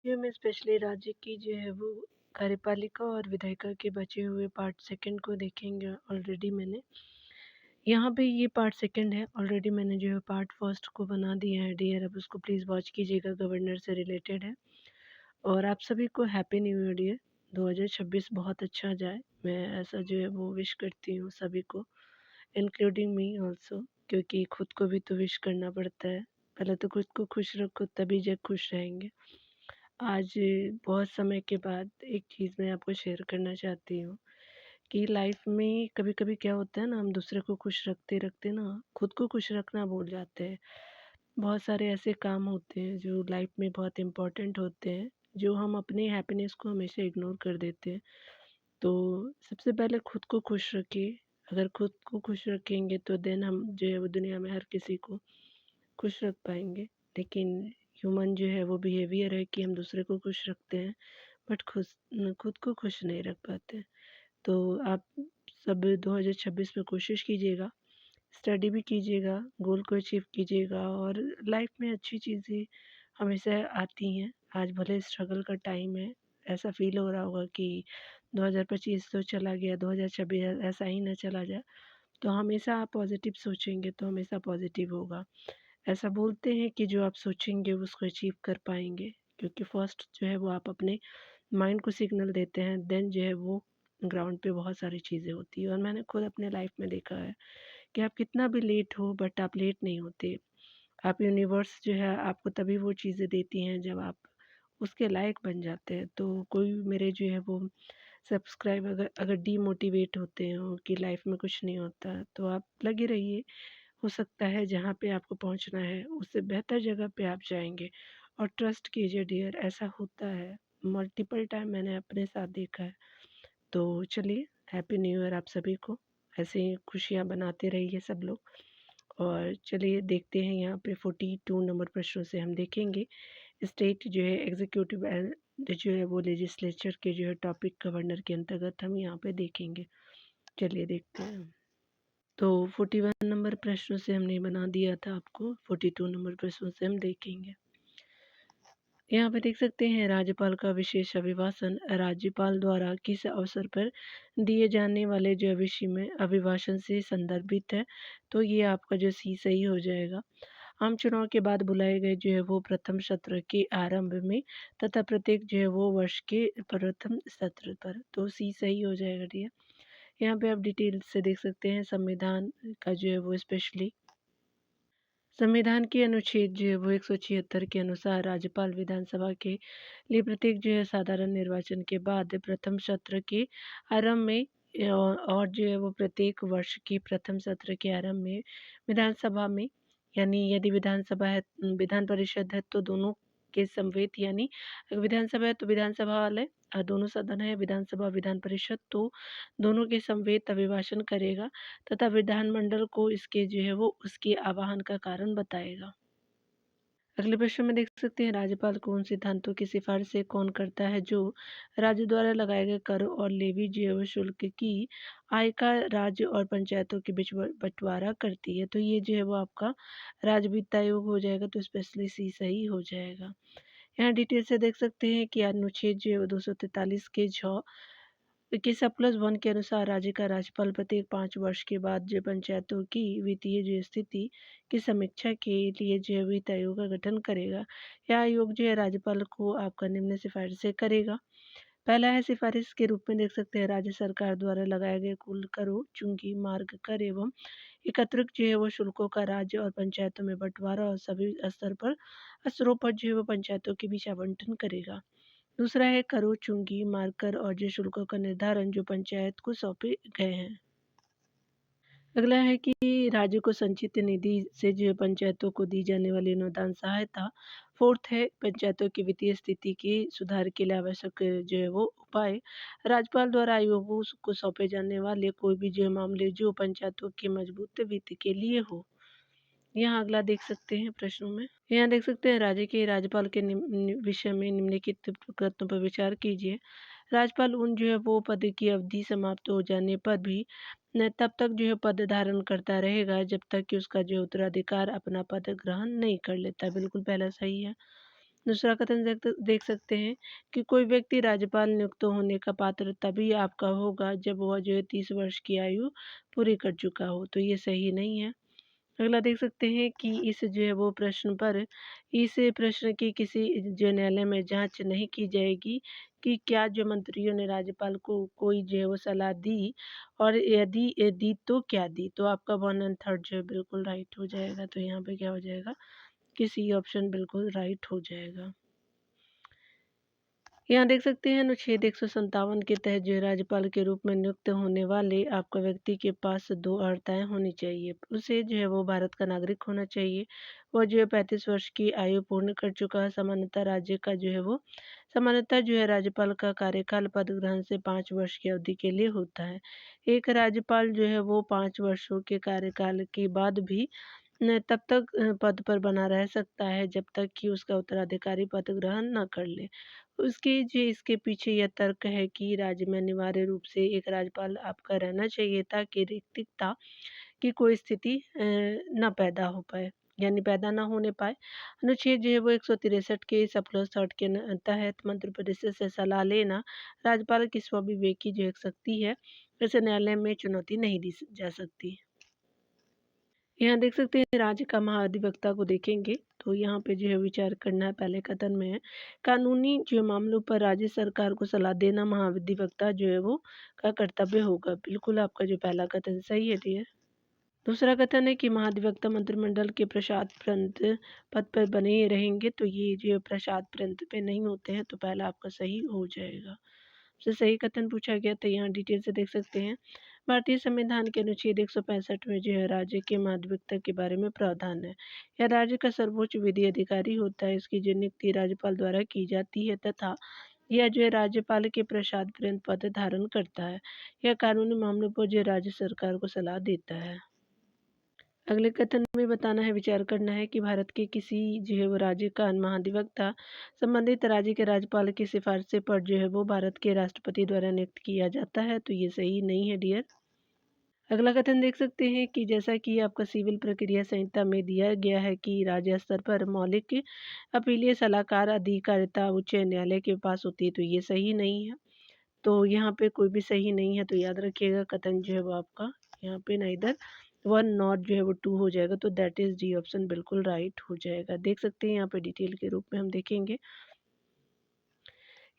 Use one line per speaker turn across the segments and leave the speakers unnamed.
Video में specially राज्य की जो है वो कार्यपालिका और विधायिका के बचे हुए पार्ट सेकंड को देखेंगे। ऑलरेडी मैंने यहाँ पे ये पार्ट सेकंड है। ऑलरेडी मैंने जो है पार्ट फर्स्ट को बना दिया है डियर, अब उसको प्लीज़ वॉच कीजिएगा, गवर्नर से रिलेटेड है। और आप सभी को हैप्पी न्यू ईयर डियर। 2026 बहुत अच्छा जाए, मैं ऐसा जो है वो विश करती हूँ सभी को, इंक्लूडिंग मी ऑल्सो, क्योंकि खुद को भी तो विश करना पड़ता है। पहले तो खुद को खुश रखो, तभी जग खुश रहेंगे। आज बहुत समय के बाद एक चीज़ मैं आपको शेयर करना चाहती हूँ कि लाइफ में कभी-कभी क्या होता है ना, हम दूसरे को खुश रखते-रखते ना खुद को खुश रखना भूल जाते हैं। बहुत सारे ऐसे काम होते हैं जो लाइफ में बहुत इम्पोर्टेंट होते हैं, जो हम अपनी हैप्पीनेस को हमेशा इग्नोर कर देते हैं। तो सबसे पहले खुद को खुश रखिए। अगर खुद को खुश रखेंगे तो देन हम जो है वो दुनिया में हर किसी को खुश रख पाएँगे। लेकिन ह्यूमन जो है वो बिहेवियर है कि हम दूसरे को खुश रखते हैं, बट खुद को खुश नहीं रख पाते। तो आप सब 2026 में कोशिश कीजिएगा, स्टडी भी कीजिएगा, गोल को अचीव कीजिएगा और लाइफ में अच्छी चीज़ें हमेशा आती हैं। आज भले स्ट्रगल का टाइम है, ऐसा फ़ील हो रहा होगा कि 2025 तो चला गया, 2026 ऐसा ही ना चला जाए। तो हमेशा आप पॉज़िटिव सोचेंगे तो हमेशा पॉज़िटिव होगा। ऐसा बोलते हैं कि जो आप सोचेंगे उसको अचीव कर पाएँगे, क्योंकि फर्स्ट जो है वो आप अपने माइंड को सिग्नल देते हैं, देन जो है वो ग्राउंड पे बहुत सारी चीज़ें होती हैं। और मैंने खुद अपने लाइफ में देखा है कि आप कितना भी लेट हो बट आप लेट नहीं होते। आप यूनिवर्स जो है आपको तभी वो चीज़ें देती हैं जब आप उसके लायक बन जाते हैं। तो कोई मेरे जो है वो सब्सक्राइब अगर अगर डीमोटिवेट होते हो कि लाइफ में कुछ नहीं होता, तो आप लगे रहिए। हो सकता है जहाँ पे आपको पहुँचना है उससे बेहतर जगह पे आप जाएँगे। और ट्रस्ट कीजिए डियर, ऐसा होता है। मल्टीपल टाइम मैंने अपने साथ देखा है। तो चलिए, हैप्पी न्यू ईयर आप सभी को। ऐसे ही खुशियाँ बनाते रहिए सब लोग। और चलिए देखते हैं, यहाँ पे 42 नंबर प्रश्नों से हम देखेंगे स्टेट जो है एग्जीक्यूटिव जो है वो लेजिस्लेचर के जो है टॉपिक गवर्नर के अंतर्गत हम यहाँ पे देखेंगे। चलिए देखते हैं। तो 41 नंबर प्रश्नों से हमने बना दिया था आपको, 42 नंबर प्रश्नों से हम देखेंगे। यहाँ पे देख सकते हैं राज्यपाल का विशेष अभिभाषण राज्यपाल द्वारा किस अवसर पर दिए जाने वाले जो विषय में अभिभाषण से संदर्भित है। तो ये आपका जो सी सही हो जाएगा। आम चुनाव के बाद बुलाए गए जो है वो प्रथम सत्र के आरंभ में तथा प्रत्येक जो है वो वर्ष के प्रथम सत्र पर, तो सी सही हो जाएगा डियर। यहाँ पे आप डिटेल से देख सकते हैं संविधान का जो है वो स्पेशली संविधान के अनुच्छेद जो है वो 176 के अनुसार राज्यपाल विधानसभा के लिए प्रत्येक जो है साधारण निर्वाचन के बाद प्रथम सत्र के आरंभ में और जो है वो प्रत्येक वर्ष के प्रथम सत्र के आरंभ में विधानसभा में, यानी यदि विधानसभा है विधान परिषद है तो दोनों के समवेत, यानी अगर विधानसभा है तो विधानसभा वाले दोनों सदन है, विधानसभा विधान परिषद तो दोनों के समवेत अभिभाषण करेगा तथा विधानमंडल को इसके जो है वो उसके आवाहन का कारण बताएगा। अगले प्रश्न में देख सकते हैं राज्यपाल को उन सिद्धांतों की सिफारिशें कौन करता है जो राज्य द्वारा लगाए गए कर और लेवी जो है वो शुल्क की आय का राज्य और पंचायतों के बीच बंटवारा करती है। तो ये जो है वो आपका राज्य वित्त आयोग हो जाएगा, तो स्पेशली सी सही हो जाएगा। यहाँ डिटेल से देख सकते हैं कि अनुच्छेद जो है वो 243 के 6 21+1 के अनुसार राज्य का राज्यपाल प्रत्येक 5 वर्ष के बाद जो पंचायतों की वित्तीय जो स्थिति की समीक्षा के लिए जो है वित्त आयोग का गठन करेगा। यह आयोग जो है राज्यपाल को आपका निम्न सिफारिशें करेगा। पहला है सिफारिश के रूप में देख सकते हैं राज्य सरकार द्वारा लगाए गए कुल करों, चूंकि मार्ग कर एवं एकत्रित जो है वो शुल्कों का राज्य और पंचायतों में बंटवारा और सभी स्तरों पर जो है वो पंचायतों के बीच आवंटन करेगा। दूसरा है करो चुंगी मार्कर और जो शुल्कों का निर्धारण जो पंचायत को सौंपे गए हैं। अगला है कि राज्य को संचित निधि से जो पंचायतों को दी जाने वाली अनुदान सहायता। फोर्थ है पंचायतों की वित्तीय स्थिति के सुधार के लिए आवश्यक जो है वो उपाय। राज्यपाल द्वारा आयोगों को सौंपे जाने वाले कोई भी जो मामले जो पंचायतों के मजबूत वित्त के लिए हो। यहाँ अगला देख सकते हैं प्रश्नों में, यहाँ देख सकते हैं राज्य के राज्यपाल के विषय में निम्नलिखित प्रश्नों पर विचार कीजिए। राज्यपाल उन जो है वो पद की अवधि समाप्त हो जाने पर भी न तब तक जो है पद धारण करता रहेगा जब तक कि उसका जो उत्तराधिकार अपना पद ग्रहण नहीं कर लेता। बिल्कुल पहला सही है। दूसरा कथन देख सकते हैं कि कोई व्यक्ति राज्यपाल नियुक्त होने का पात्र तभी आपका होगा जब वह जो है 30 वर्ष की आयु पूरी कर चुका हो, तो ये सही नहीं है। अगला देख सकते हैं कि इस जो है वो प्रश्न पर इस प्रश्न की किसी जो न्यायालय में जांच नहीं की जाएगी कि क्या जो मंत्रियों ने राज्यपाल को कोई जो है वो सलाह दी और यदि दी तो क्या दी। तो आपका 1 एंड 3 जो है बिल्कुल राइट हो जाएगा। तो यहाँ पे क्या हो जाएगा कि सी ऑप्शन बिल्कुल राइट हो जाएगा। यहाँ देख सकते हैं अनुच्छेद 157 के तहत जो है राज्यपाल के रूप में नियुक्त होने वाले आपका व्यक्ति के पास 2 अर्हताएँ होनी चाहिए। उसे जो है वो भारत का नागरिक होना चाहिए। वह जो है 35 वर्ष की आयु पूर्ण कर चुका है। सामान्यतः जो है राज्यपाल का कार्यकाल पद ग्रहण से 5 वर्ष की अवधि के लिए होता है। एक राज्यपाल जो है वो 5 वर्षों के कार्यकाल के बाद भी तब तक पद पर बना रह सकता है जब तक कि उसका उत्तराधिकारी पद ग्रहण न कर ले। इसके पीछे यह तर्क है कि राज्य में अनिवार्य रूप से एक राज्यपाल आपका रहना चाहिए ताकि रिक्तता की कोई स्थिति न पैदा हो पाए, यानी पैदा ना होने पाए। अनुच्छेद जो है वो 163 के सब-3 के तहत मंत्रिपरिषद से सलाह लेना राज्यपाल की स्वविवेक की जो एक शक्ति है, इसे न्यायालय में चुनौती नहीं दी जा सकती। यहाँ देख सकते हैं राज्य का महाधिवक्ता को देखेंगे तो यहाँ पे जो है विचार करना है। पहले कथन में है कानूनी जो मामलों पर राज्य सरकार को सलाह देना महाधिवक्ता जो है वो का कर्तव्य होगा। बिल्कुल आपका जो पहला कथन सही है डियर। दूसरा कथन है कि महाधिवक्ता मंत्रिमंडल के प्रसाद प्रंत पद पर बने ही रहेंगे, तो ये जो प्रसाद प्रंत पे नहीं होते हैं, तो पहला आपका सही हो जाएगा। से सही कथन पूछा गया तो यहाँ डिटेल से देख सकते हैं। भारतीय संविधान के अनुच्छेद 165 में जो है राज्य के महाधिवक्ता के बारे में प्रावधान है। यह राज्य का सर्वोच्च विधि अधिकारी होता है। इसकी जो नियुक्ति राज्यपाल द्वारा की जाती है तथा यह जो है राज्यपाल के प्रसाद पर्यंत पद धारण करता है। यह कानूनी मामलों पर जो राज्य सरकार को सलाह देता है। अगले कथन में बताना है, विचार करना है कि भारत के किसी जो है वो राज्य का महाधिवक्ता संबंधित राज्य के राज्यपाल की सिफारिश पर जो है वो भारत के राष्ट्रपति द्वारा नियुक्त किया जाता है, तो ये सही नहीं है डियर। अगला कथन देख सकते हैं कि जैसा कि आपका सिविल प्रक्रिया संहिता में दिया गया है कि राज्य स्तर पर मौलिक अपीलीय सलाहकार अधिकारिता उच्च न्यायालय के पास होती है, तो ये सही नहीं है। तो यहाँ पे कोई भी सही नहीं है, तो याद रखिएगा कथन जो है वो आपका यहाँ पे ना इधर 1 नॉट जो है वो 2 हो जाएगा, तो दैट इज़ डी ऑप्शन बिल्कुल राइट हो जाएगा। देख सकते हैं यहाँ पे डिटेल के रूप में हम देखेंगे।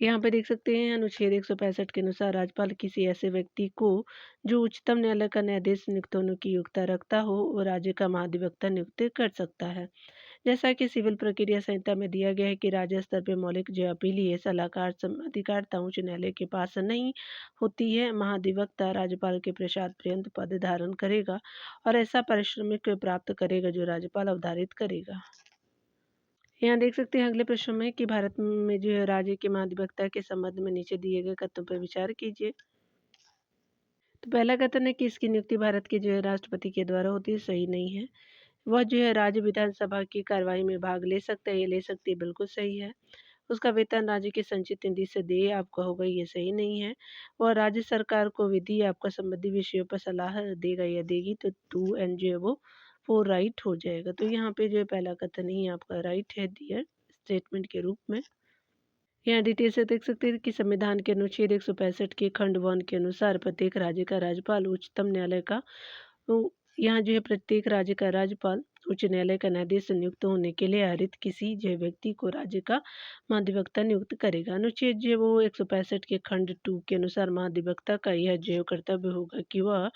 यहाँ पे देख सकते हैं अनुच्छेद 165 के अनुसार राज्यपाल किसी ऐसे व्यक्ति को जो उच्चतम न्यायालय का न्यायाधीश नियुक्त होने की योग्यता रखता हो वो राज्य का महाधिवक्ता नियुक्त कर सकता है। जैसा कि सिविल प्रक्रिया संहिता में दिया गया है कि राज्य स्तर पर मौलिक जो अपीलीय सलाहकार अधिकारिता उच्च न्यायालय के पास नहीं होती है। महाधिवक्ता राज्यपाल के प्रसाद पर्यंत पद धारण करेगा और ऐसा पारिश्रमिक प्राप्त करेगा जो राज्यपाल अवधारित करेगा। यहाँ देख सकते हैं अगले प्रश्न में कि भारत में जो है राज्य के महाधिवक्ता के संबंध में नीचे दिए गए कथनों पर विचार कीजिए। तो पहला कथन है कि इसकी नियुक्ति भारत के जो है राष्ट्रपति के द्वारा होती है, सही नहीं है। वह जो है राज्य विधानसभा की कार्यवाही में भाग ले सकता है, ये ले सकती है, बिल्कुल सही है। उसका वेतन राज्य की संचित निधि से दे आपका होगा, ये सही नहीं है। वह राज्य सरकार को विधि आपका संबंधी विषयों पर सलाह देगा या देगी, तो 2 एंड जो है वो 4 राइट हो जाएगा। तो यहाँ पे जो है पहला कथन ही आपका राइट है डियर स्टेटमेंट के रूप में। यहाँ डिटेल से देख सकते हैं कि संविधान के अनुच्छेद 165 के खंड 1 के अनुसार प्रत्येक राज्य का राज्यपाल उच्चतम न्यायालय का यहाँ जो है प्रत्येक राज्य का राज्यपाल उच्च न्यायालय का न्यायाधीश नियुक्त होने के लिए आरित किसी जो व्यक्ति को राज्य का महाधिवक्ता नियुक्त करेगा। अनुच्छेद जो है वो 165 के खंड 2 के अनुसार महाधिवक्ता का यह जो कर्तव्य होगा कि वह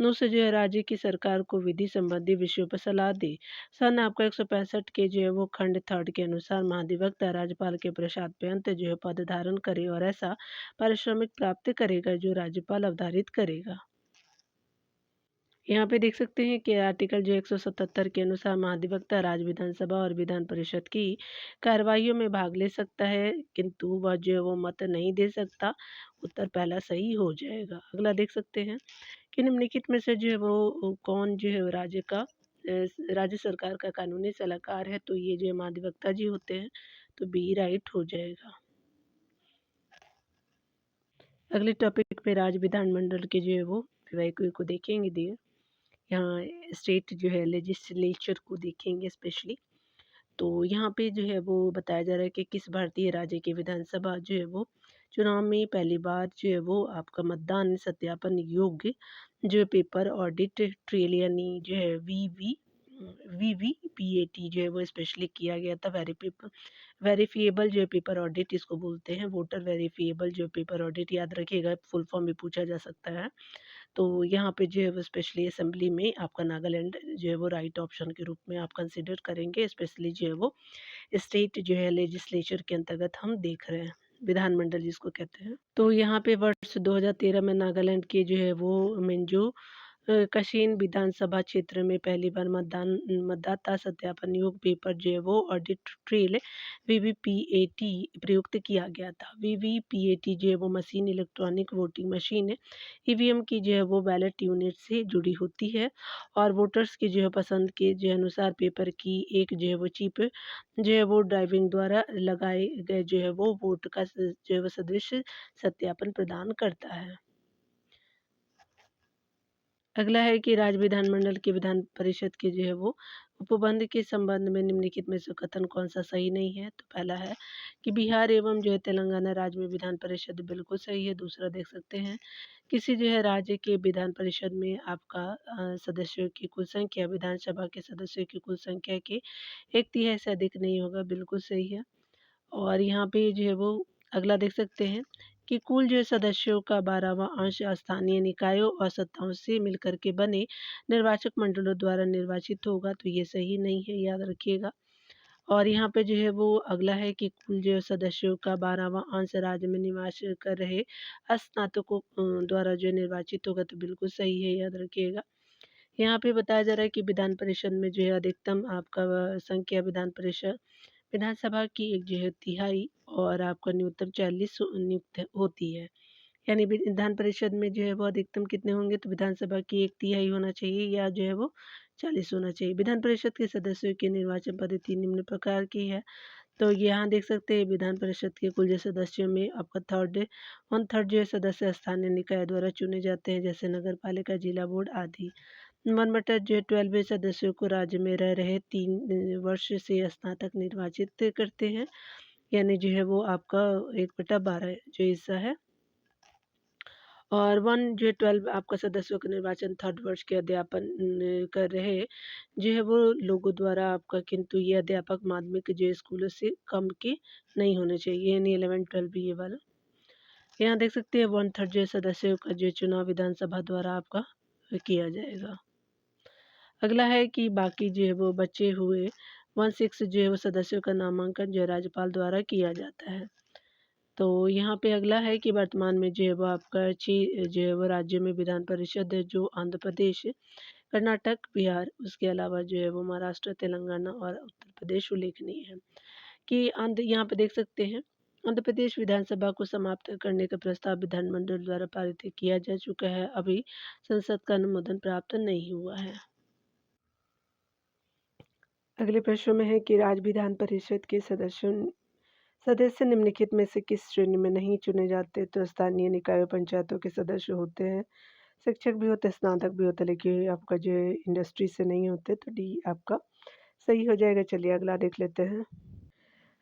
उससे जो है राज्य की सरकार को विधि संबंधी विषयों पर सलाह दे। सन आपका 165 के जो है वो खंड 3 के अनुसार महाधिवक्ता राज्यपाल के प्रसाद पर्यंत जो है पद धारण करे और ऐसा पारिश्रमिक प्राप्त करेगा जो राज्यपाल अवधारित करेगा। यहाँ पे देख सकते हैं कि आर्टिकल जो 177 के अनुसार महाधिवक्ता राज्य विधानसभा और विधान परिषद की कार्यवाहियों में भाग ले सकता है, किंतु वह जो है वो मत नहीं दे सकता। उत्तर पहला सही हो जाएगा। अगला देख सकते हैं कि निम्नलिखित में से जो है वो कौन जो है राज्य सरकार का कानूनी सलाहकार है, तो ये जो है महाधिवक्ता जी होते हैं, तो बी राइट हो जाएगा। अगले टॉपिक पे राज्य विधानमंडल के जो है वो विधायकों को देखेंगे दिए। यहाँ स्टेट जो है लेजिस्लेचर को देखेंगे स्पेशली। तो यहाँ पे जो है वो बताया जा रहा है कि किस भारतीय राज्य की विधानसभा जो है वो चुनाव में पहली बार जो है वो आपका मतदान सत्यापन योग्य जो है पेपर ऑडिट ट्रेल यानी जो है वीवीपीएटी जो है वो स्पेशली किया गया था। वेरीफिएबल जो है पेपर ऑडिट इसको बोलते हैं। वोटर वेरीफिएबल जो पेपर ऑडिट याद रखिएगा, फुल फॉर्म भी पूछा जा सकता है। तो यहाँ पे जो है वो स्पेशली असेंबली में आपका नागालैंड जो है वो राइट ऑप्शन के रूप में आप कंसिडर करेंगे। स्पेशली जो है वो स्टेट जो है लेजिस्लेचर के अंतर्गत हम देख रहे हैं, विधानमंडल जिसको कहते हैं। तो यहाँ पे वर्ष 2013 में नागालैंड के जो है वो मिंजो कशीन विधानसभा क्षेत्र में पहली बार मतदाता सत्यापन योग पेपर जो है वो ऑडिट ट्रेल वीवीपीएटी प्रयुक्त किया गया था। वीवीपीएटी जो है वो मशीन इलेक्ट्रॉनिक वोटिंग मशीन है। ईवीएम की जो है वो बैलेट यूनिट से जुड़ी होती है और वोटर्स की जो है पसंद के जो अनुसार पेपर की एक जो है वो चिप जो है वो ड्राइविंग द्वारा लगाए गए जो है वो वोट का जो है वो सदृश सत्यापन प्रदान करता है। अगला है कि राज्य विधानमंडल के विधान परिषद के जो है वो उपबंध के संबंध में निम्नलिखित में से कथन कौन सा सही नहीं है। तो पहला है कि बिहार एवं जो है तेलंगाना राज्य में विधान परिषद बिल्कुल सही है। दूसरा देख सकते हैं किसी जो है राज्य के विधान परिषद में आपका सदस्यों की कुल संख्या विधानसभा के सदस्यों की कुल संख्या के एक तिहाई से अधिक नहीं होगा, बिल्कुल सही है। और यहाँ पे जो है वो अगला देख सकते हैं कि कुल जो है सदस्यों का 12वां अंश स्थानीय निकायों और सत्ताओं से मिलकर के बने निर्वाचक मंडलों द्वारा निर्वाचित होगा, तो ये सही नहीं है, याद रखिएगा। और यहाँ पे जो है वो अगला है कि कुल जो है सदस्यों का 12वां अंश राज्य में निवास कर रहे स्नातकों द्वारा जो है निर्वाचित होगा, तो बिल्कुल सही है, याद रखिएगा। यहाँ पे बताया जा रहा है कि विधान परिषद में जो है अधिकतम आपका संख्या विधानसभा की एक जो है तिहाई और आपका न्यूनतम 40 नियुक्त होती है। यानी विधान परिषद में जो है वो अधिकतम कितने होंगे, तो विधानसभा की एक तिहाई होना चाहिए या जो है वो 40 होना चाहिए। विधान परिषद के सदस्यों की निर्वाचन पद्धति निम्न प्रकार की है। तो यहाँ देख सकते हैं विधान परिषद के कुल जो सदस्यों में आपका 1/3 जो है सदस्य स्थानीय निकाय द्वारा चुने जाते हैं, जैसे नगर पालिका, जिला बोर्ड आदि। 1/12 सदस्यों को राज्य में रह रहे 3 वर्ष से स्नातक निर्वाचित करते हैं, यानी जो है वो आपका 1/12 जो हिस्सा है। और 1/12 आपका सदस्यों का निर्वाचन 3rd वर्ष के अध्यापन कर रहे जो है वो लोगों द्वारा आपका, किंतु ये अध्यापक माध्यमिक जो स्कूलों से कम के नहीं होने चाहिए, यानी 11-12 ये वाला। यहाँ देख सकते हैं 1/3 जो सदस्यों का जो चुनाव विधानसभा द्वारा आपका किया जाएगा। अगला है कि बाकी जो है वो बचे हुए 1/6 जो है वो सदस्यों का नामांकन जो है राज्यपाल द्वारा किया जाता है। तो यहाँ पे अगला है कि वर्तमान में जो है वो आपका जो है वो राज्य में विधान परिषद है, जो आंध्र प्रदेश, कर्नाटक, बिहार, उसके अलावा जो है वो महाराष्ट्र, तेलंगाना और उत्तर प्रदेश उल्लेखनीय है। कि यहाँ पे देख सकते हैं आंध्र प्रदेश विधानसभा को समाप्त करने का प्रस्ताव विधानमंडल द्वारा पारित किया जा चुका है, अभी संसद का अनुमोदन प्राप्त नहीं हुआ है। अगले प्रश्न में है कि राज्य विधान परिषद के सदस्य निम्नलिखित में से किस श्रेणी में नहीं चुने जाते, तो स्थानीय निकायों पंचायतों के सदस्य होते हैं, शिक्षक भी होते, स्नातक भी होते, लेकिन आपका जो इंडस्ट्री से नहीं होते, तो डी आपका सही हो जाएगा। चलिए अगला देख लेते हैं।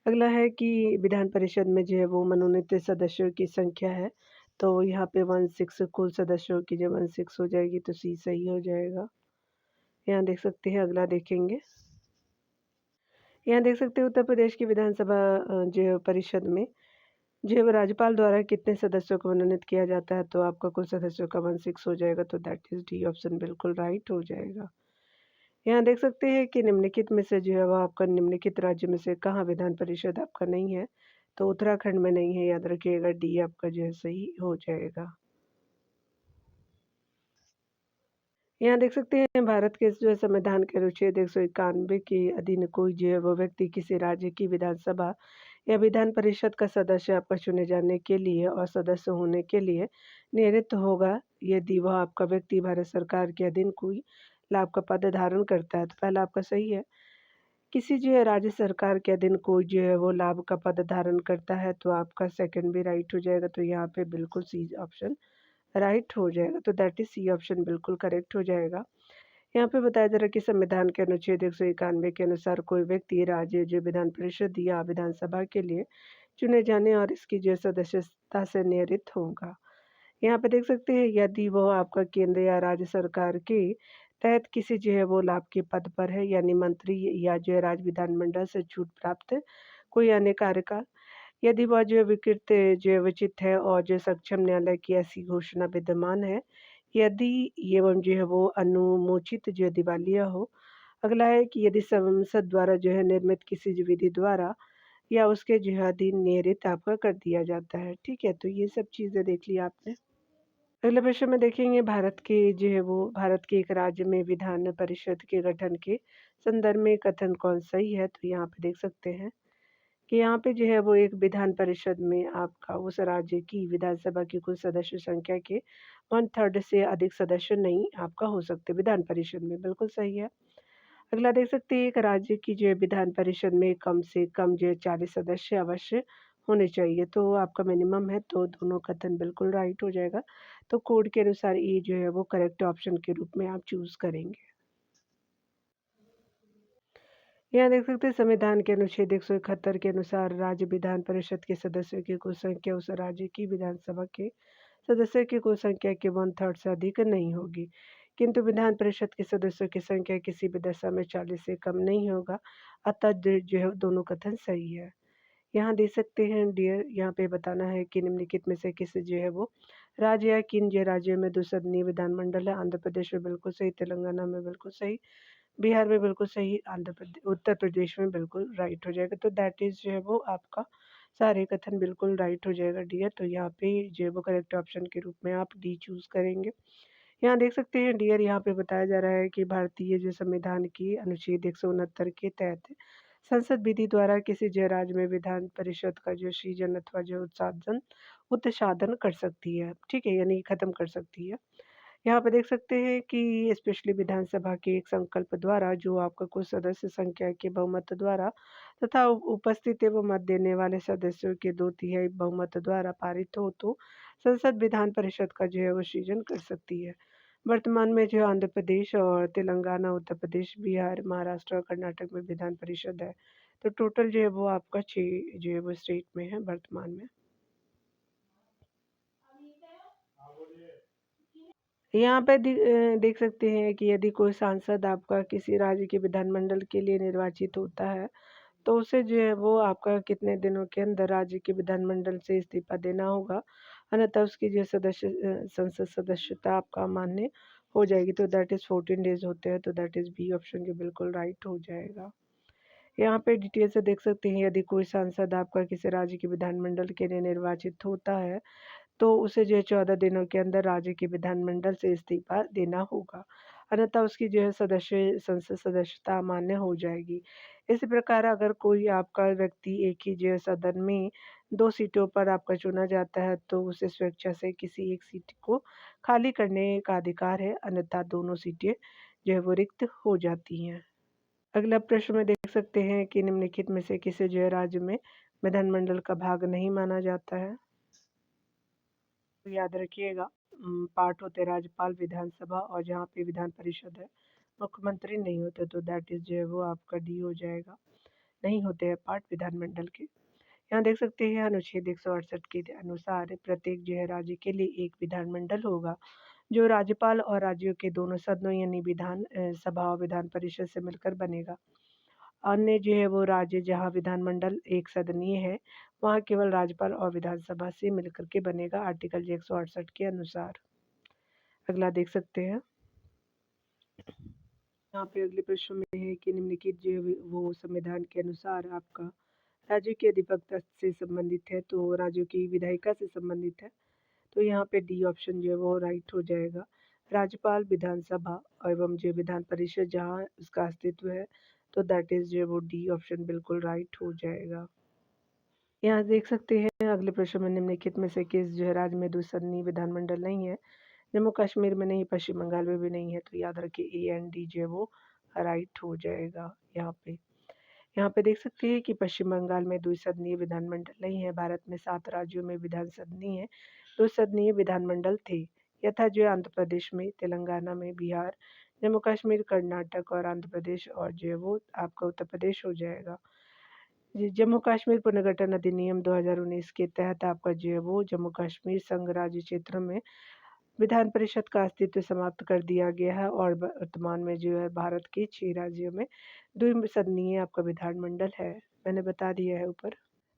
अगला है कि विधान परिषद में जो है वो मनोनीत सदस्यों की संख्या है, तो यहाँ पे 1/6 कुल सदस्यों की जब 1/6 हो जाएगी तो सी सही हो जाएगा। यहाँ देख सकते हैं, अगला देखेंगे। यहाँ देख सकते हैं उत्तर प्रदेश की विधानसभा जो है परिषद में जो है वो राज्यपाल द्वारा कितने सदस्यों को मनोनीत किया जाता है, तो आपका कुल सदस्यों का 1/6 हो जाएगा, तो दैट इज डी ऑप्शन बिल्कुल राइट हो जाएगा। यहाँ देख सकते हैं कि निम्नलिखित में से जो है वो आपका निम्नलिखित राज्य में से कहाँ विधान परिषद आपका नहीं है, तो उत्तराखंड में नहीं है, याद रखिएगा, डी आपका जो है सही हो जाएगा। यहाँ देख सकते हैं भारत के जो है संविधान के अनुच्छेद 191 के अधीन कोई जो है वो व्यक्ति किसी राज्य की विधानसभा या विधान परिषद का सदस्य आपका चुने जाने के लिए और सदस्य होने के लिए नियमित होगा यदि वह आपका व्यक्ति भारत सरकार के अधीन कोई लाभ का पद धारण करता है। तो पहला आपका सही है। किसी जो है राज्य सरकार के अधीन कोई जो है वो लाभ का पद धारण करता है, तो आपका सेकंड भी राइट हो जाएगा, तो यहाँ पे बिल्कुल सी ऑप्शन राइट हो जाएगा, तो दैट इज सी ऑप्शन बिल्कुल करेक्ट हो जाएगा। यहाँ पे बताया जा रहा है कि संविधान के अनुच्छेद 191 के अनुसार कोई व्यक्ति राज्य जो विधान परिषद या विधानसभा के लिए चुने जाने और इसकी जो सदस्यता से नियमित होगा। यहाँ पे देख सकते हैं यदि वो आपका केंद्र या राज्य सरकार के तहत किसी जो है वो लाभ के पद पर है, यानी मंत्री या जो है राज्य विधानमंडल से छूट प्राप्त कोई अन्य कार्यकाल, यदि वह जो है विकृत जो है विचित है और जो सक्षम न्यायालय की ऐसी घोषणा विद्यमान है, यदि एवं जो है वो अनुमोचित जो है दिवालिया हो। अगला है कि यदि संसद द्वारा जो है निर्मित किसी जो विधि द्वारा या उसके जो है अधीन नियमित आपका कर दिया जाता है। ठीक है, तो ये सब चीज़ें देख लिया आपने। अगले प्रश्न में देखेंगे भारत के जो है वो भारत के एक राज्य में विधान परिषद के गठन के संदर्भ में कथन कौन सही है? तो यहाँ पे देख सकते हैं कि यहाँ पे जो है वो एक विधान परिषद में आपका उस राज्य की विधानसभा की कुल सदस्य संख्या के 1/3 से अधिक सदस्य नहीं आपका हो सकते विधान परिषद में, बिल्कुल सही है। अगला देख सकते हैं एक राज्य की जो है विधान परिषद में कम से कम जो है 40 सदस्य अवश्य होने चाहिए, तो आपका मिनिमम है, तो दोनों कथन बिल्कुल राइट हो जाएगा। तो कोड के अनुसार ये जो है वो करेक्ट ऑप्शन के रूप में आप चूज़ करेंगे। यहाँ देख सकते हैं संविधान के अनुच्छेद 171 के अनुसार राज्य विधान परिषद के सदस्यों की कुल संख्या उस राज्य की विधानसभा के सदस्यों की कुल संख्या के 1/3 से अधिक नहीं होगी, किंतु विधान परिषद के सदस्यों की संख्या किसी भी दशा में 40 से कम नहीं होगा। अतः जो है दोनों कथन सही है। यहाँ दे सकते हैं डियर, यहाँ पे बताना है कि निम्नलिखित में से किस जो है वो राज्य या किन जो राज्यों में द्विसदनीय विधानमंडल है? आंध्र प्रदेश में बिल्कुल सही, तेलंगाना में बिल्कुल सही, बिहार में बिल्कुल सही, उत्तर प्रदेश में बिल्कुल राइट हो जाएगा। तो दैट इज़ जो है वो आपका सारे कथन बिल्कुल राइट हो जाएगा डियर। तो यहाँ पे जो है वो करेक्ट ऑप्शन के रूप में आप डी चूज़ करेंगे। यहाँ देख सकते हैं डियर, यहाँ पे बताया जा रहा है कि भारतीय जो संविधान की अनुच्छेद 169 के तहत संसद विधि द्वारा किसी जो राज्य में विधान परिषद का जो सृजन अथवा जो उत्साधन कर सकती है। ठीक है, यानी खत्म कर सकती है। यहाँ पे देख सकते हैं कि स्पेशली विधानसभा के एक संकल्प द्वारा जो आपका कुल सदस्य संख्या के बहुमत द्वारा तथा उपस्थित एवं मत देने वाले सदस्यों के 2/3 बहुमत द्वारा पारित हो, तो संसद विधान परिषद का जो है वो सृजन कर सकती है। वर्तमान में जो आंध्र प्रदेश और तेलंगाना, उत्तर प्रदेश, बिहार, महाराष्ट्र और कर्नाटक में विधान परिषद है। तो टोटल जो है वो आपका 6 जो है वो स्टेट में है वर्तमान में। यहाँ पे देख सकते हैं कि यदि कोई सांसद आपका किसी राज्य के विधानमंडल के लिए निर्वाचित होता है, तो उसे जो है वो आपका कितने दिनों के अंदर राज्य के विधानमंडल से इस्तीफा देना होगा, अन्यथा उसकी जो संसद सदस्यता आपका अमान्य हो जाएगी। तो दैट इज़ 14 डेज़ होते हैं, तो दैट इज़ बी ऑप्शन जो बिल्कुल राइट हो जाएगा। यहाँ पे डिटेल से देख सकते हैं यदि कोई सांसद आपका किसी राज्य के विधानमंडल के लिए निर्वाचित होता है, तो उसे जो है 14 दिनों के अंदर राज्य के विधानमंडल से इस्तीफा देना होगा, अन्यथा उसकी जो है संसद सदस्यता अमान्य हो जाएगी। इसी प्रकार अगर कोई आपका व्यक्ति एक ही जो है सदन में 2 सीटों पर आपका चुना जाता है, तो उसे स्वेच्छा से किसी एक सीट को खाली करने का अधिकार है, अन्यथा दोनों सीटें जो है वो रिक्त हो जाती हैं। अगला प्रश्न में देख सकते हैं कि निम्नलिखित में से किसे जो है राज्य में विधानमंडल का भाग नहीं माना जाता है? तो याद रखिएगा, पार्ट होते हैं राज्यपाल, विधानसभा और जहाँ पे विधान परिषद है, मुख्यमंत्री नहीं होते, तो दैट इज़ जो है वो आपका डी हो जाएगा, नहीं होते हैं पार्ट विधानमंडल के। यहाँ देख सकते हैं अनुच्छेद 168 के अनुसार प्रत्येक जो है राज्य के लिए एक विधानमंडल होगा, जो राज्यपाल और राज्यों के दोनों सदनों यानी विधान सभा और विधान परिषद से मिलकर बनेगा। अन्य जो है वो राज्य जहाँ विधानमंडल एक सदनीय है, वहाँ केवल राज्यपाल और विधानसभा से मिलकर के बनेगा आर्टिकल 168 के अनुसार। अगला देख सकते हैं। यहाँ पे अगले प्रश्न में है कि निम्नलिखित जो है वो संविधान के अनुसार आपका राज्य की अधिवक्ता से संबंधित है, तो राज्यों की विधायिका से संबंधित है। तो यहाँ पे डी ऑप्शन जो है वो राइट हो जाएगा। राज्यपाल, विधानसभा एवं जो विधान परिषद जहाँ उसका अस्तित्व है, तो दैट इज़ जो है वो डी ऑप्शन बिल्कुल राइट हो जाएगा। यहाँ देख सकते हैं अगले प्रश्न में निम्नलिखित में से किस जो है राज्य में द्विसदनीय विधानमंडल नहीं है? जम्मू कश्मीर में नहीं, पश्चिम बंगाल में भी नहीं है, तो याद रखिए ए एंड डी जो है वो राइट हो जाएगा यहाँ पे। यहाँ पे देख सकते हैं कि पश्चिम बंगाल में द्विसदनीय विधानमंडल नहीं है। भारत में 7 राज्यों में द्विसदनीय विधानमंडल थे। यथा जो है आंध्र प्रदेश में, तेलंगाना में, बिहार, जम्मू कश्मीर, कर्नाटक और आंध्र प्रदेश और जो है वो आपका उत्तर प्रदेश हो जाएगा। जी, जम्मू कश्मीर पुनर्गठन अधिनियम 2019 के तहत आपका जो है वो जम्मू कश्मीर संघ राज्य क्षेत्र में विधान परिषद का अस्तित्व समाप्त कर दिया गया है और वर्तमान में जो है भारत के 6 राज्यों में द्विसदनीय आपका विधानमंडल है। मैंने बता दिया है ऊपर।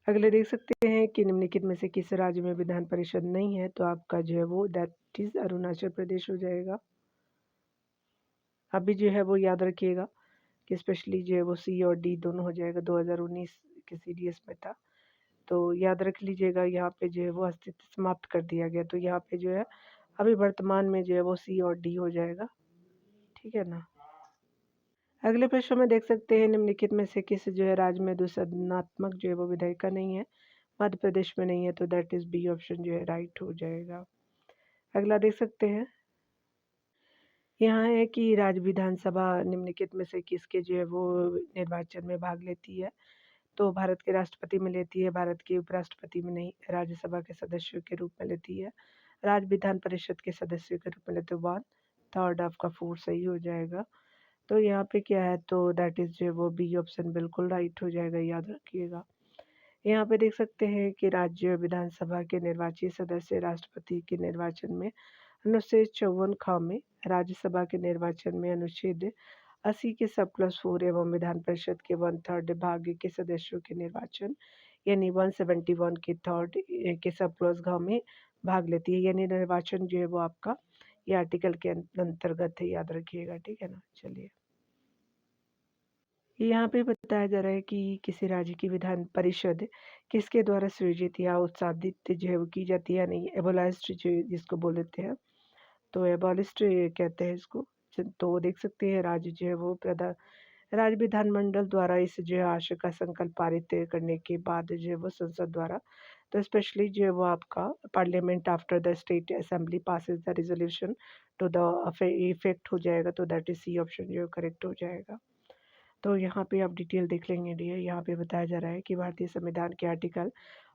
अगले देख सकते हैं कि निम्नलिखित में से किस राज्य में विधान परिषद नहीं है, तो आपका जो है वो दैट इज़ अरुणाचल प्रदेश हो जाएगा। अभी जो है वो याद रखिएगा कि स्पेशली जो है वो सी और डी दोनों हो जाएगा, 2019 के सीडीएस में था। तो याद रख लीजिएगा, यहाँ पे जो है वो अस्तित्व समाप्त कर दिया गया, तो यहाँ पे जो है अभी वर्तमान में जो है वो सी और डी हो जाएगा, ठीक है ना। अगले प्रश्न में देख सकते हैं निम्नलिखित में से किस जो है राज्य में द्विसदनात्मक जो है वो विधायिका नहीं है। मध्य प्रदेश में नहीं है, तो दैट इज बी ऑप्शन जो है राइट हो जाएगा। अगला देख सकते हैं, यहाँ है कि राज्य विधानसभा निम्नलिखित में से किसके जो है वो निर्वाचन में भाग लेती है। तो भारत के राष्ट्रपति में लेती है, भारत के उपराष्ट्रपति में नहीं, राज्यसभा के सदस्यों के रूप में लेती है, राज्य विधान परिषद के सदस्यों के रूप में लेते हैं। 1 3 आपका 4 सही हो जाएगा। तो यहाँ पे क्या है, तो दैट इज जो वो बी ऑप्शन बिल्कुल राइट हो जाएगा, याद रखिएगा। यहाँ पे देख सकते हैं कि राज्य विधानसभा के निर्वाचित सदस्य राष्ट्रपति के निर्वाचन में अनुच्छेद 54 ख में, राज्यसभा के निर्वाचन में अनुच्छेद 80 के सब क्लॉज 4 एवं विधान परिषद के 1/3 भाग के सदस्यों के निर्वाचन यानी 171 के थर्ड के सब क्लॉज घ में भाग लेती है, यानी निर्वाचन जो है वो आपका ये आर्टिकल के अंतर्गत है, याद रखिएगा, ठीक है ना। चलिए, यहाँ पे बताया जा रहा है कि किसी राज्य की विधान परिषद किसके द्वारा सृजित या उत्सादित जो है वो की जाती है, यानी एबोलाइज्ड जो जिसको बोल देते हैं, तो एबॉलिस्ट कहते हैं इसको। तो देख सकते हैं राज्य जो है वो प्रधान राज्य विधानमंडल द्वारा इस जो है आशय का संकल्प पारित करने के बाद जो है वो संसद द्वारा, तो स्पेशली जो है वो आपका parliament after the state assembly passes the resolution to the effect हो जाएगा, तो दैट इज सी ऑप्शन जो करेक्ट हो जाएगा। तो यहाँ पे आप डिटेल देख लेंगे डियर। यहाँ पे बताया जा रहा है कि भारतीय संविधान के आर्टिकल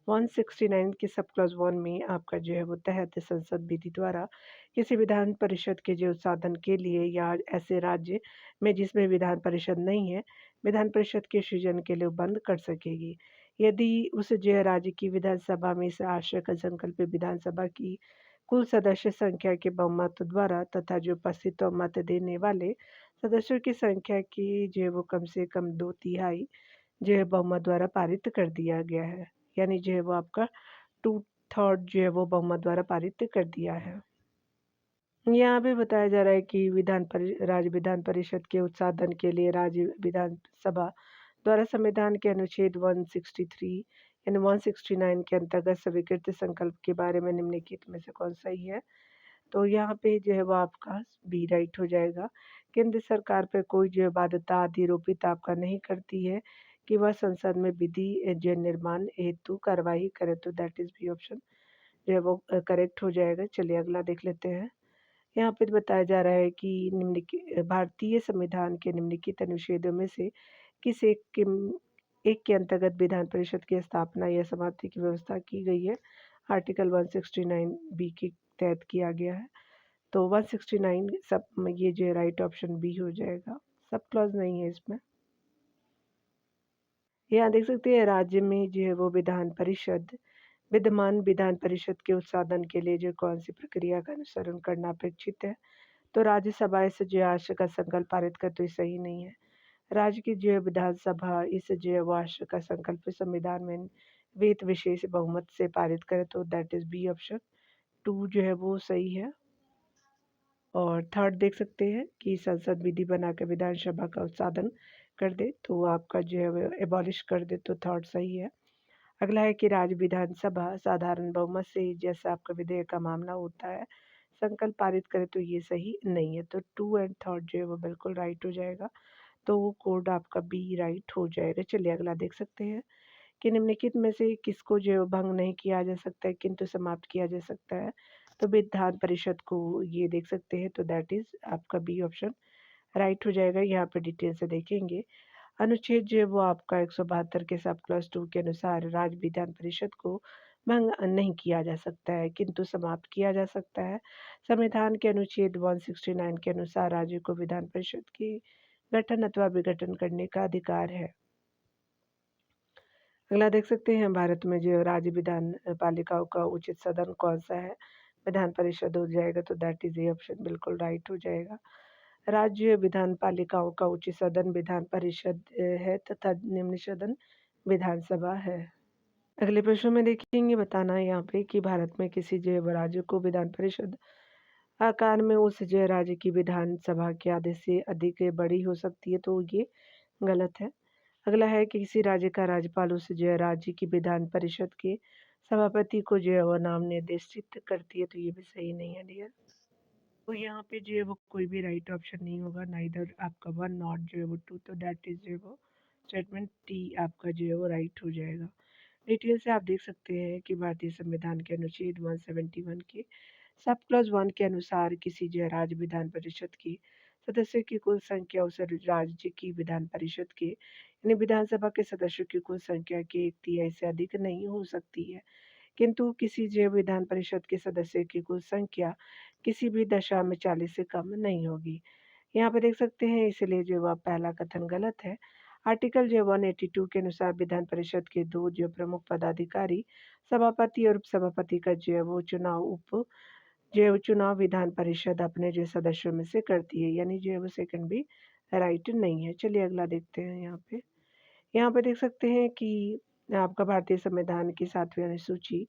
169 के सब क्लॉज 1 में आपका जो है वो तहत संसद विधि द्वारा किसी विधान परिषद के जो साधन के लिए या ऐसे राज्य में जिसमें विधान परिषद नहीं है, विधान परिषद के सृजन के लिए बंद कर सकेगी यदि उस जो है राज्य की विधानसभा में इस आशय का संकल्प विधानसभा की कुल सदस्य संख्या के बहुमत द्वारा तथा जो उपस्थित मत देने वाले सदस्यों की संख्या की जो है वो कम से कम 2/3 जो है बहुमत द्वारा पारित कर दिया गया है, यानी जो है वो आपका 2/3 जो है वो बहुमत द्वारा पारित कर दिया है। यहाँ पे बताया जा रहा है कि राज्य विधान परिषद के उत्साधन के लिए राज्य विधानसभा द्वारा संविधान के अनुच्छेद 163 यानी 169 के अंतर्गत स्वीकृत संकल्प के बारे में निम्नलिखित में से कौन सही है। तो यहाँ पे जो है वो आपका बी राइट हो जाएगा। केंद्र सरकार पर कोई जो बाध्यता आरोपित आपका नहीं करती है कि वह संसद में विधि जो निर्माण हेतु कार्रवाई करे, तो दैट इज बी ऑप्शन जो है वो करेक्ट हो जाएगा। चलिए अगला देख लेते हैं। यहाँ पे बताया जा रहा है कि निम्नलिखित भारतीय संविधान के निम्नलिखित अनुच्छेदों में से किस एक के अंतर्गत विधान परिषद की स्थापना या समाप्ति की व्यवस्था की गई है। आर्टिकल 169 बी के तहत किया गया है, तो 169 सब ये जो है राइट ऑप्शन बी हो जाएगा, सब क्लॉज नहीं है इसमें। यहाँ देख सकते हैं राज्य में जो है वो विधान परिषद विद्यमान विधान परिषद के उत्साधन के लिए जो कौन सी प्रक्रिया का अनुसरण करना अपेक्षित है। तो राज्यसभा इस जो आशय का संकल्प पारित कर, तो सही नहीं है। राज्य की जो विधानसभा इस जो आशय का संकल्प संविधान में वेत विशेष बहुमत से पारित करे, तो दैट इज बी ऑप्शन 2 जो है वो सही है। और थर्ड देख सकते हैं कि संसद विधि बनाकर विधानसभा का उत्साधन कर दे, तो आपका जो है एबॉलिश कर दे, तो थर्ड सही है। अगला है कि राज्य विधानसभा साधारण बहुमत से जैसा आपका विधेयक का मामला होता है संकल्प पारित करे, तो ये सही नहीं है। तो 2 एंड थर्ड जो है वो बिल्कुल राइट हो जाएगा, तो वो कोड आपका बी राइट हो जाएगा। चलिए अगला देख सकते हैं कि निम्नलिखित में से किसको जो भंग नहीं किया जा सकता है किंतु समाप्त किया जा सकता है। तो विधान परिषद को ये देख सकते हैं, तो दैट इज आपका बी ऑप्शन राइट हो जाएगा। यहाँ पे डिटेल से देखेंगे। अनुच्छेद जो है वो आपका 172 के सब क्लॉज 2 के अनुसार राज्य विधान परिषद को भंग नहीं किया जा सकता है, किंतु समाप्त किया जा सकता है। संविधान के अनुच्छेद 169 के अनुसार राज्य को विधान परिषद की गठन अथवा विघटन करने का अधिकार है। अगला देख सकते हैं, भारत में जो राज्य विधान पालिकाओं का उचित सदन कौन-सा है? विधान परिषद हो जाएगा, तो दैट इज़ ए ऑप्शन बिल्कुल राइट हो जाएगा। राज्य विधान पालिकाओं का उच्च सदन विधान परिषद है तथा निम्न सदन विधानसभा है। अगले प्रश्न में देखेंगे, बताना है यहाँ पे कि भारत में किसी जो राज्य को विधान परिषद आकार में उस जो राज्य की विधानसभा के आधे से अधिक बड़ी हो सकती है, तो ये गलत है। अगला है कि किसी राज्य का राज्यपाल उस जो राज्य की विधान परिषद के सभापति को जो है वो नाम निर्देशित करती है, तो ये भी सही नहीं है डियर। तो यहाँ पे जो है वो कोई भी राइट ऑप्शन नहीं होगा, नाइदर आपका 1 नॉट जो है वो 2, तो दैट इज जो है वो स्टेटमेंट टी आपका जो है वो राइट हो जाएगा। डिटेल से आप देख सकते हैं कि भारतीय संविधान के अनुच्छेद 171 के सब क्लॉज 1 के अनुसार किसी जो राज्य विधान परिषद की सदस्यों की कुल संख्या उस राज्य की विधान परिषद के यानी विधानसभा के सदस्यों की कुल संख्या के 1/3 से अधिक नहीं हो सकती है, किंतु किसी जैव विधान परिषद के सदस्य की कुल संख्या किसी भी दशा में 40 से कम नहीं होगी। यहाँ पे देख सकते हैं, इसलिए जो वह पहला कथन गलत है। आर्टिकल जो 182 के अनुसार विधान परिषद के 2 जो प्रमुख पदाधिकारी सभापति और उपसभापति का जो है वो चुनाव विधान परिषद अपने जो सदस्यों में से करती है, यानी जो है वो सेकंड भी राइट नहीं है। चलिए अगला देखते हैं। यहाँ पे देख सकते हैं कि आपका भारतीय संविधान की 7वीं अनुसूची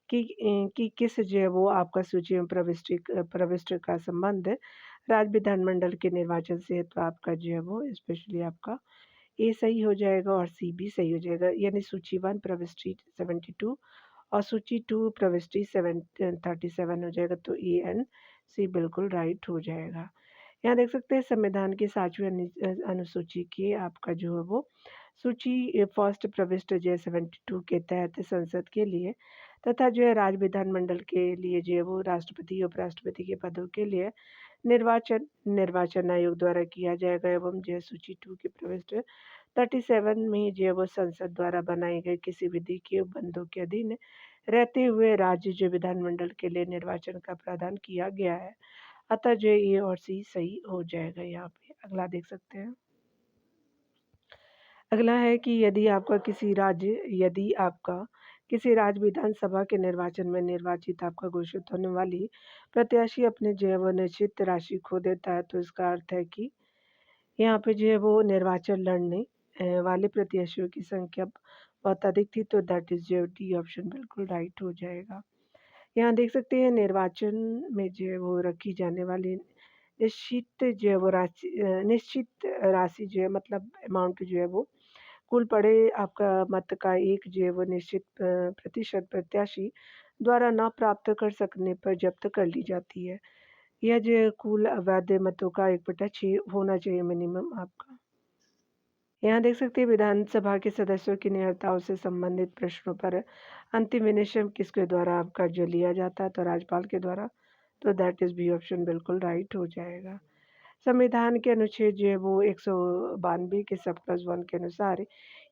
कि किस जो है वो आपका सूची में प्रविष्ट का संबंध राज्य विधानमंडल के निर्वाचन से है, तो आपका जो है वो स्पेशली आपका ए सही हो जाएगा और सी भी सही हो जाएगा, यानी सूची 1 प्रविष्टि 72 और सूची 2 प्रविष्टि 37 हो जाएगा, तो ए एंड सी बिल्कुल राइट हो जाएगा। यहाँ देख सकते हैं, संविधान की 7वीं अनुसूची की आपका जो है वो सूची फर्स्ट प्रविष्ट जो है 72 के तहत संसद के लिए तथा जो है राज्य विधानमंडल के लिए जो है वो राष्ट्रपति उपराष्ट्रपति के पदों के लिए निर्वाचन आयोग द्वारा किया जाएगा, एवं जो है सूची 2 की प्रविष्ट 37 में जो है वो संसद द्वारा बनाए गए किसी विधि के बंधों के अधीन रहते हुए राज्य जो विधानमंडल के लिए निर्वाचन का प्रावधान किया गया है। अतः जो ए और सी सही हो जाएगा। यहाँ पे अगला देख सकते हैं। अगला है कि यदि आपका किसी राज्य विधानसभा के निर्वाचन में निर्वाचित आपका घोषित होने वाली प्रत्याशी अपने जो है वो निश्चित राशि खो देता है, तो इसका अर्थ है कि यहाँ पे जो है वो निर्वाचन लड़ने वाले प्रत्याशियों की संख्या बहुत अधिक थी, तो दैट इज जो डी ऑप्शन बिल्कुल राइट हो जाएगा। यहाँ देख सकते हैं, निर्वाचन में जो है वो रखी जाने वाली निश्चित राशि जो है मतलब अमाउंट जो है वो कुल पड़े आपका मत का एक जो है वो निश्चित प्रतिशत प्रत्याशी द्वारा न प्राप्त कर सकने पर जब्त कर ली जाती है। यह जो है कुल अवैध मतों का 1/6 होना चाहिए मिनिमम आपका। यहाँ देख सकते हैं, विधानसभा के सदस्यों की नियरताओं से संबंधित प्रश्नों पर अंतिम विनिश्चय किसके द्वारा आपका जो लिया जाता है, तो राज्यपाल के द्वारा, तो दैट इज बी ऑप्शन बिल्कुल राइट हो जाएगा। संविधान के अनुच्छेद जो है वो 192 के सब क्लॉज 1 के अनुसार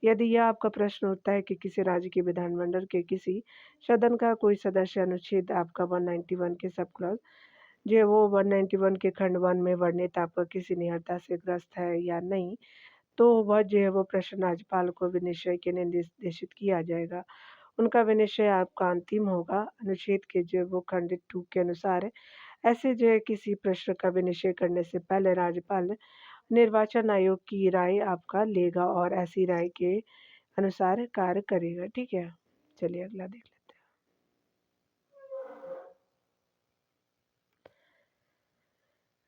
यदि यह आपका प्रश्न होता है कि किसी राज्य के विधानमंडल के किसी सदन का कोई सदस्य अनुच्छेद आपका 191 के सब क्लॉज जो है वो 191 के खंड 1 में वर्णित आपका किसी निहरता से ग्रस्त है या नहीं, तो वह जो है वो प्रश्न राज्यपाल को विनिश्चय के लिए निर्देशित किया जाएगा। उनका विनिश्चय आपका अंतिम होगा। अनुच्छेद के जो वो खंड 2 के अनुसार ऐसे जो है किसी प्रश्न का विनिश्चय करने से पहले राज्यपाल निर्वाचन आयोग की राय आपका लेगा और ऐसी राय के अनुसार कार्य करेगा। ठीक है, चलिए अगला देख लेते हैं।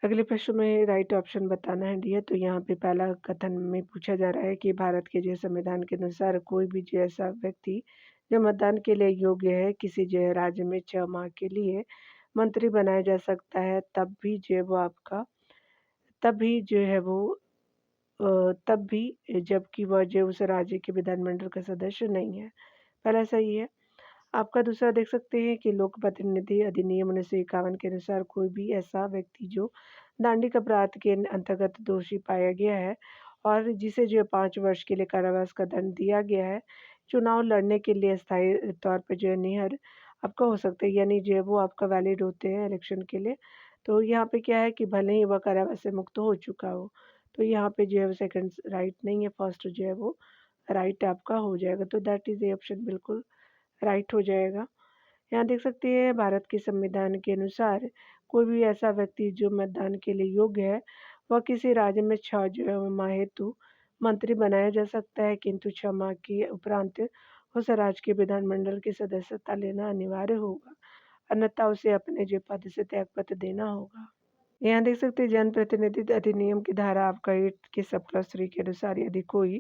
अगले प्रश्न में राइट ऑप्शन बताना है डियर। तो यहाँ पे पहला कथन में पूछा जा रहा है कि भारत के जो संविधान के अनुसार कोई भी जो ऐसा व्यक्ति जो मतदान के लिए योग्य है किसी जो राज्य में 6 माह के लिए मंत्री बनाया जा सकता है, तभी जो है वो तब भी जबकि वह जो उस राज्य के विधानमंडल का सदस्य नहीं है। पहला सही है। आपका दूसरा देख सकते हैं कि लोक प्रतिनिधि अधिनियम 1951 के अनुसार कोई भी ऐसा व्यक्ति जो दांडिक अपराध के अंतर्गत दोषी पाया गया है और जिसे जो 5 वर्ष के लिए कारावास का दंड दिया गया है चुनाव लड़ने के लिए अस्थायी तौर पे जो है निहर आपका हो सकता है, यानी जो है वो आपका वैलिड होते हैं इलेक्शन के लिए। तो यहाँ पे क्या है कि भले ही वह करावा से मुक्त हो चुका हो, तो यहाँ पे जो है वो सेकंड राइट नहीं है, फर्स्ट जो है वो राइट आपका हो जाएगा। तो दैट इज़ ए ऑप्शन बिल्कुल राइट हो जाएगा। यहाँ देख सकते हैं भारत के संविधान के अनुसार कोई भी ऐसा व्यक्ति जो मतदान के लिए योग्य है, वह किसी राज्य में 6 जो है वो माह हेतु मंत्री बनाया जा सकता है, किंतु 6 माह के उपरांत उस राज्य के विधानमंडल की सदस्यता लेना अनिवार्य होगा, अन्यथा उसे अपने जो पद से त्यागपत्र देना होगा। यहाँ देख सकते हैं जनप्रतिनिधित्व अधिनियम की धारा आपका 8 के सब क्लॉज 3 के अनुसार यदि कोई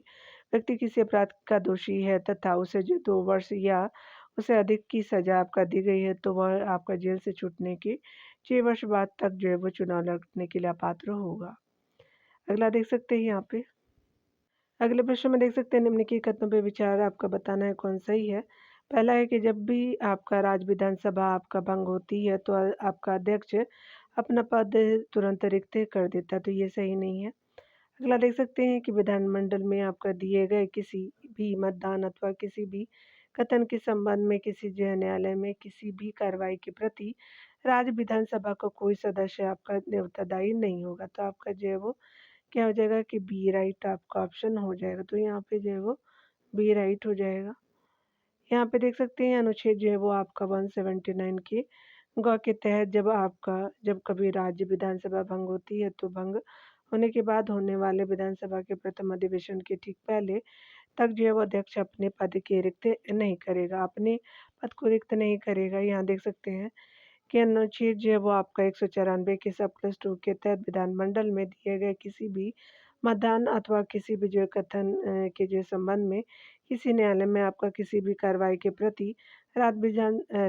व्यक्ति किसी अपराध का दोषी है तथा उसे जो 2 वर्ष या उससे अधिक की सजा आपका दी गई है, तो वह आपका जेल से छूटने के 6 वर्ष बाद तक जो है वो चुनाव लड़ने के लिए अपात्र होगा। अगला देख सकते हैं यहाँ पे। अगले प्रश्न में देख सकते हैं निम्नलिखित कथनों पे विचार आपका बताना है कौन सही है। पहला है कि जब भी आपका राज्य विधानसभा आपका भंग होती है तो आपका अध्यक्ष अपना पद तुरंत रिक्त कर देता है, तो ये सही नहीं है। अगला देख सकते हैं कि विधानमंडल में आपका दिए गए किसी भी मतदान अथवा किसी भी कथन के संबंध में किसी जो है न्यायालय में किसी भी कार्रवाई के प्रति राज्य विधानसभा का कोई सदस्य आपका उत्तरदायी नहीं होगा, तो आपका जो है वो क्या हो जाएगा कि बी राइट आपका ऑप्शन हो जाएगा। तो यहाँ पे जो है वो बी राइट हो जाएगा। यहाँ पे देख सकते हैं अनुच्छेद जो है वो आपका 179 के ग के तहत जब कभी राज्य विधानसभा भंग होती है तो भंग होने के बाद होने वाले विधानसभा के प्रथम अधिवेशन के ठीक पहले तक जो है वो अध्यक्ष अपने पद के रिक्त नहीं करेगा, अपने पद को रिक्त नहीं करेगा। यहाँ देख सकते हैं कि अनुच्छेद जो है वो आपका 194 के सब क्लॉज 2 के तहत विधानमंडल में दिए गए किसी भी मतदान अथवा किसी भी जो है कथन के जो संबंध में किसी न्यायालय में आपका किसी भी कार्रवाई के प्रति जो है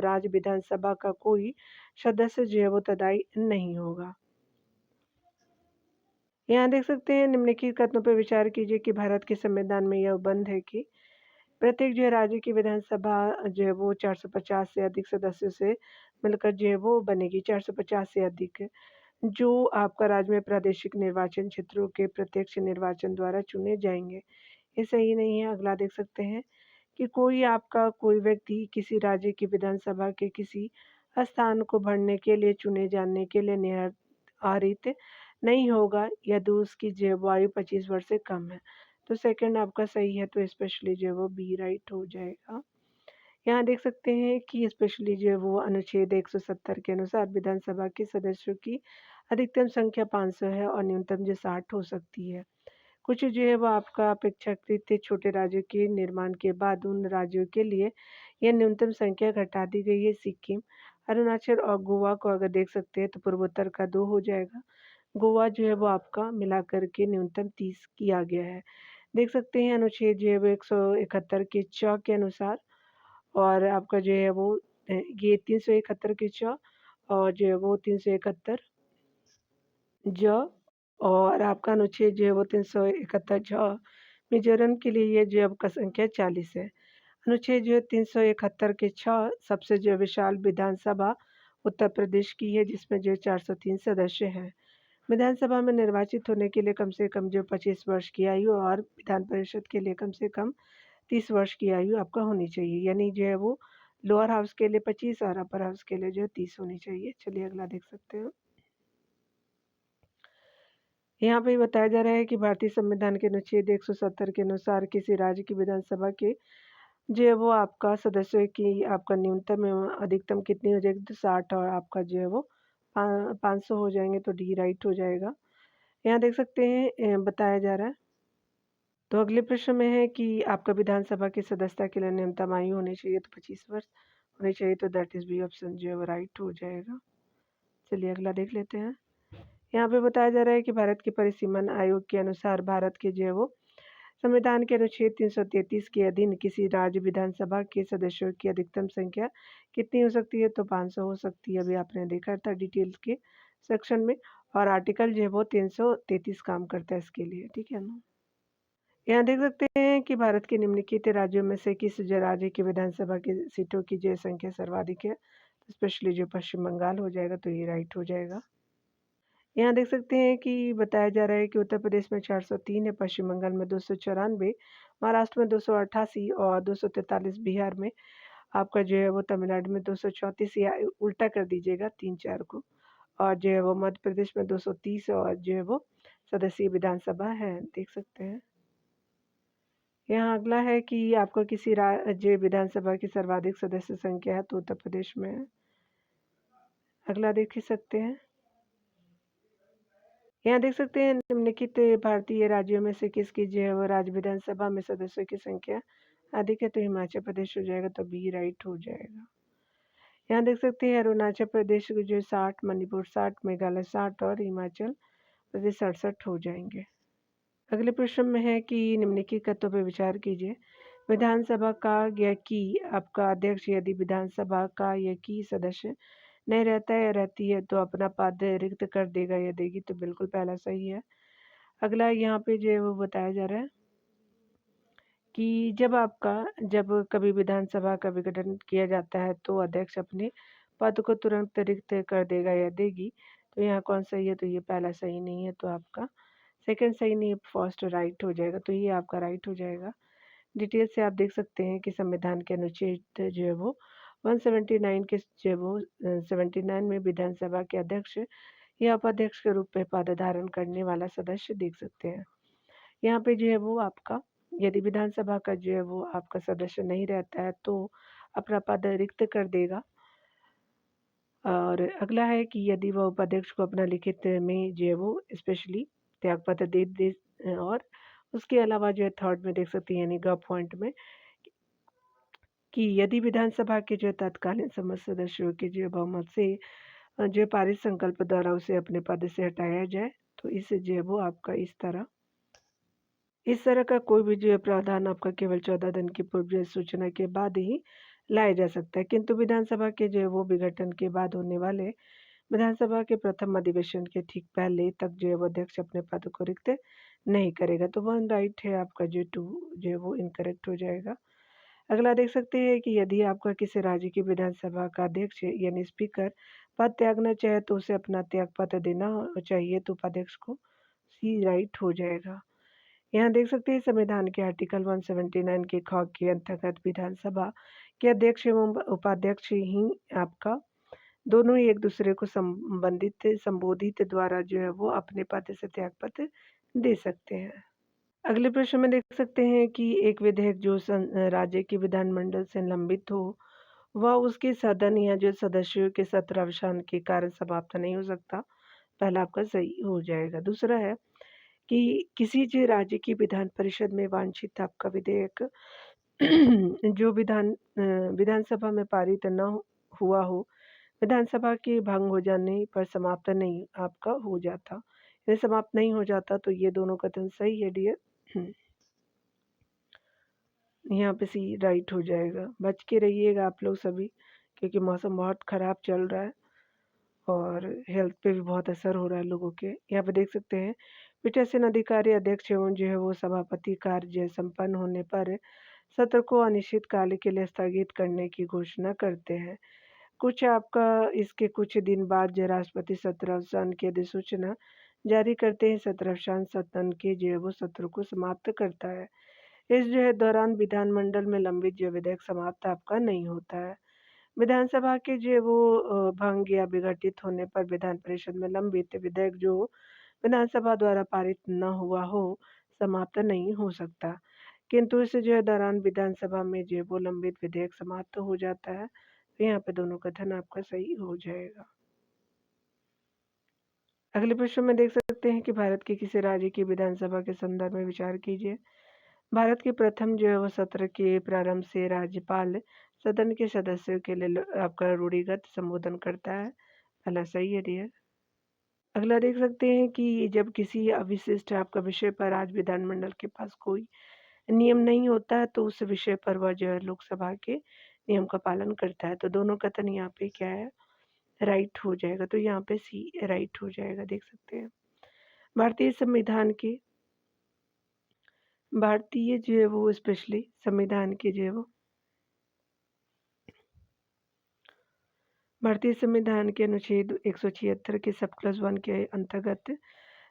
राज्य विधानसभा का कोई सदस्य जो है वो तदाई नहीं होगा। यहाँ देख सकते हैं निम्नलिखित कथनों पर विचार कीजिए कि भारत के संविधान में यह बंद है कि प्रत्येक जो है राज्य की विधानसभा जो है वो 450 से अधिक सदस्यों से मिलकर जो है वो बनेगी। 450 से अधिक जो आपका राज्य में प्रादेशिक निर्वाचन क्षेत्रों के प्रत्यक्ष निर्वाचन द्वारा चुने जाएंगे, ये सही नहीं है। अगला देख सकते हैं कि कोई व्यक्ति किसी राज्य की विधानसभा के किसी स्थान को भरने के लिए चुने जाने के लिए निर्धारित नहीं होगा यदि उसकी जो आयु 25 वर्ष से कम है, तो सेकंड आपका सही है, तो स्पेशली जो है वो बी राइट हो जाएगा। यहाँ देख सकते हैं कि स्पेशली जो है वो अनुच्छेद 170 के अनुसार विधानसभा के सदस्यों की अधिकतम संख्या 500 है और न्यूनतम जो 60 हो सकती है। कुछ जो है वो आपका अपेक्षाकृत छोटे राज्यों के निर्माण के बाद उन राज्यों के लिए यह न्यूनतम संख्या घटा दी गई है। सिक्किम, अरुणाचल और गोवा को अगर देख सकते हैं तो पूर्वोत्तर का 2 हो जाएगा। गोवा जो है वो आपका मिलाकर के न्यूनतम 30 किया गया है। देख सकते हैं अनुच्छेद जो है वो 171 के च के अनुसार और आपका जो है वो ये 371 के च और जो है वो 371 ज और आपका अनुच्छेद जो है वो 371 झ मिजोरम के लिए ये जो आपका संख्या 40 है। अनुच्छेद जो है 371 के छ सबसे जो विशाल विधानसभा उत्तर प्रदेश की है जिसमें जो 403 सदस्य हैं। विधानसभा में निर्वाचित होने के लिए कम से कम जो 25 वर्ष की आयु और विधान परिषद के लिए कम से कम 30 वर्ष की आयु आपका होनी चाहिए, यानी जो है वो लोअर हाउस के लिए 25 और अपर हाउस के लिए जो है 30 होनी चाहिए। चलिए अगला देख सकते हैं। यहाँ पे बताया जा रहा है कि भारतीय संविधान के अनुच्छेद 170 के अनुसार किसी राज्य की विधानसभा के जो है वो आपका सदस्यों की आपका न्यूनतम एवं अधिकतम कितनी हो जाएगी, तो 60 और आपका जो है वो 500 हो जाएंगे, तो डी राइट हो जाएगा। यहाँ देख सकते हैं बताया जा रहा है। तो अगले प्रश्न में है कि आपका विधानसभा की सदस्यता के लिए न्यूनतम आयु होनी चाहिए, तो 25 वर्ष होनी चाहिए, तो दैट इज बी ऑप्शन जो है वो राइट हो जाएगा। चलिए अगला देख लेते हैं। यहाँ पे बताया जा रहा है कि भारत के परिसीमन आयोग के अनुसार भारत के जो है वो संविधान के अनुच्छेद 333 के अधीन किसी राज्य विधानसभा के सदस्यों की अधिकतम संख्या कितनी हो सकती है, तो 500 हो सकती है। अभी आपने देखा था डिटेल्स के सेक्शन में और आर्टिकल जो है वो 333 काम करता है इसके लिए, ठीक है ना। यहाँ देख सकते हैं कि भारत के निम्नलिखित राज्यों में से किस राज्य की विधानसभा की सीटों की जो संख्या सर्वाधिक है, स्पेशली जो पश्चिम बंगाल हो जाएगा, तो ये राइट हो जाएगा। यहाँ देख सकते हैं कि बताया जा रहा है कि उत्तर प्रदेश में 403 है, पश्चिम बंगाल में 294, महाराष्ट्र में 288 और 243 बिहार में, आपका जो है वो तमिलनाडु में 234 या उल्टा कर दीजिएगा 3-4 को, और जो है वो मध्य प्रदेश में 230 और जो है वो सदस्यीय विधानसभा है, देख सकते हैं। यहाँ अगला है कि आपको किसी राज्य विधानसभा की सर्वाधिक सदस्य संख्या है तो उत्तर प्रदेश में है। अगला देख ही सकते हैं। यहाँ देख सकते हैं निम्नलिखित भारतीय राज्यों में से किसकी जो है वो राज्य विधानसभा में सदस्यों की संख्या अधिक है, तो हिमाचल प्रदेश हो जाएगा, तो बी राइट हो जाएगा। यहाँ देख सकते हैं अरुणाचल प्रदेश को जो 60, मणिपुर 60, मेघालय 60 और हिमाचल प्रदेश 67 हो जाएंगे। अगले प्रश्न में है कि निम्नलिखित तत्वों पर विचार कीजिए। विधानसभा का या की आपका अध्यक्ष यदि विधानसभा का या की सदस्य नहीं रहता है या रहती है तो अपना पद रिक्त कर देगा या देगी, तो बिल्कुल पहला सही है। अगला यहाँ पे जो है वो बताया जा रहा है कि जब कभी विधानसभा का विघटन किया जाता है तो अध्यक्ष अपने पद को तुरंत रिक्त कर देगा या देगी, तो यहाँ कौन सही है, तो ये पहला सही नहीं है, तो आपका सेकंड सही नहीं है, फर्स्ट राइट हो जाएगा, तो ये आपका राइट हो जाएगा। डिटेल से आप देख सकते हैं कि संविधान के अनुच्छेद जो है वो 179 के जो है वो 79 में विधानसभा के अध्यक्ष या उपाध्यक्ष के रूप में पद धारण करने वाला सदस्य देख सकते हैं। यहाँ पे जो है वो आपका यदि विधानसभा का जो है वो आपका सदस्य नहीं रहता है तो अपना पद रिक्त कर देगा। और अगला है कि यदि वह उपाध्यक्ष को अपना लिखित में जो है वो स्पेशली त्यागपत्र दे और उसके अलावा जो है थर्ड में देख सकते हैं यानी ग पॉइंट में कि यदि विधानसभा के जो तत्कालीन समस्त सदस्यों के जो बहुमत से जो पारित संकल्प द्वारा उसे अपने पद से हटाया जाए, तो इससे जो है वो आपका इस तरह का कोई भी जो है प्रावधान आपका केवल 14 दिन की पूर्व सूचना के बाद ही लाया जा सकता है, किंतु विधानसभा के जो है वो विघटन के बाद होने वाले विधानसभा के प्रथम अधिवेशन के ठीक पहले तक जो है वो अध्यक्ष अपने पद को रिक्त नहीं करेगा, तो 1 राइट है आपका, जो 2 जो है वो इनकरेक्ट हो जाएगा। अगला देख सकते हैं कि यदि आपका किसी राज्य की विधानसभा का अध्यक्ष यानी स्पीकर पद त्यागना चाहे तो उसे अपना त्याग पत्र देना चाहिए, तो उपाध्यक्ष को सी राइट हो जाएगा। यहाँ देख सकते हैं संविधान के आर्टिकल 179 के ख के अंतर्गत विधानसभा के अध्यक्ष एवं उपाध्यक्ष ही आपका दोनों ही एक दूसरे को संबोधित द्वारा जो है वो अपने पद से त्याग पत्र दे सकते हैं। अगले प्रश्न में देख सकते हैं कि एक विधेयक जो राज्य के विधानमंडल से लंबित हो वह उसके सदन या जो सदस्यों के सत्रावसान के कारण समाप्त नहीं हो सकता, पहला आपका सही हो जाएगा। दूसरा है कि किसी जो राज्य की विधान परिषद में वांछित आपका विधेयक जो विधानसभा में पारित न हुआ हो, विधानसभा के भंग हो जाने पर समाप्त नहीं आपका हो जाता, यदि समाप्त नहीं हो जाता तो ये दोनों कथन सही है डियर। यहाँ पे सी राइट हो जाएगा। बच के रहिएगा आप लोग सभी, क्योंकि मौसम बहुत ख़राब चल रहा है और हेल्थ पे भी बहुत असर हो रहा है लोगों के। यहाँ पे देख सकते हैं पीठासीन अधिकारी अध्यक्ष एवं जो है वो सभापति कार्य संपन्न होने पर सत्र को अनिश्चित काल के लिए स्थगित करने की घोषणा करते हैं। इसके कुछ दिन बाद जो राष्ट्रपति सत्रावसान की अधिसूचना जारी करते हैं। सत्रावसान सदन के जो है वो सत्र को समाप्त करता है। इस जो है दौरान विधानमंडल में लंबित जो विधेयक समाप्त आपका नहीं होता है। विधानसभा के जो है वो भंग या विघटित होने पर विधान परिषद में लंबित विधेयक जो विधानसभा द्वारा पारित न हुआ हो समाप्त नहीं हो सकता, किंतु इस जो है दौरान विधानसभा में जो है वो लंबित विधेयक समाप्त हो जाता है, तो यहाँ पे दोनों कथन आपका सही हो जाएगा। अगले प्रश्न में देख सकते हैं कि भारत के किसी राज्य की विधानसभा के संदर्भ में विचार कीजिए। भारत के प्रथम जो है वो सत्र के प्रारंभ से राज्यपाल सदन के सदस्यों के लिए आपका रूढ़िगत संबोधन करता है, पहला सही है डियर। अगला देख सकते हैं कि जब किसी अविशिष्ट आपका विषय पर आज विधानमंडल के पास कोई नियम नहीं होता है तो उस विषय पर वह जो है लोकसभा के नियम का पालन करता है, तो दोनों कथन यहाँ पे क्या है, राइट हो जाएगा, तो यहाँ पे सी राइट हो जाएगा। देख सकते हैं भारतीय जो है वो स्पेशली संविधान के जो है वो भारतीय संविधान के अनुच्छेद 176 के सब क्लास 1 के अंतर्गत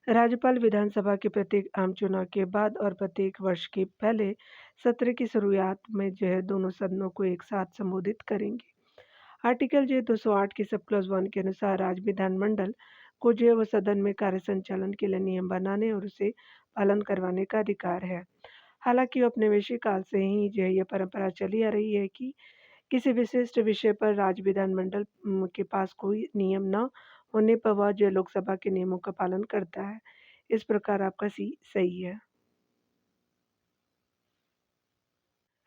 राज्यपाल विधानसभा के प्रत्येक आम चुनाव के बाद और प्रत्येक वर्ष के पहले सत्र की शुरुआत में जो है दोनों सदनों को एक साथ संबोधित करेंगे। आर्टिकल जो है 208 की सब क्लॉज 1 के अनुसार राज्य विधानमंडल को जो है वो सदन में कार्य संचालन के लिए नियम बनाने और उसे पालन करवाने का अधिकार है। हालांकि औपनिवेशिक काल से ही जो है ये परंपरा चली आ रही है कि किसी विशिष्ट विषय पर राज्य विधानमंडल के पास कोई नियम न होने पर वह जो लोकसभा के नियमों का पालन करता है। इस प्रकार आपका सी सही है।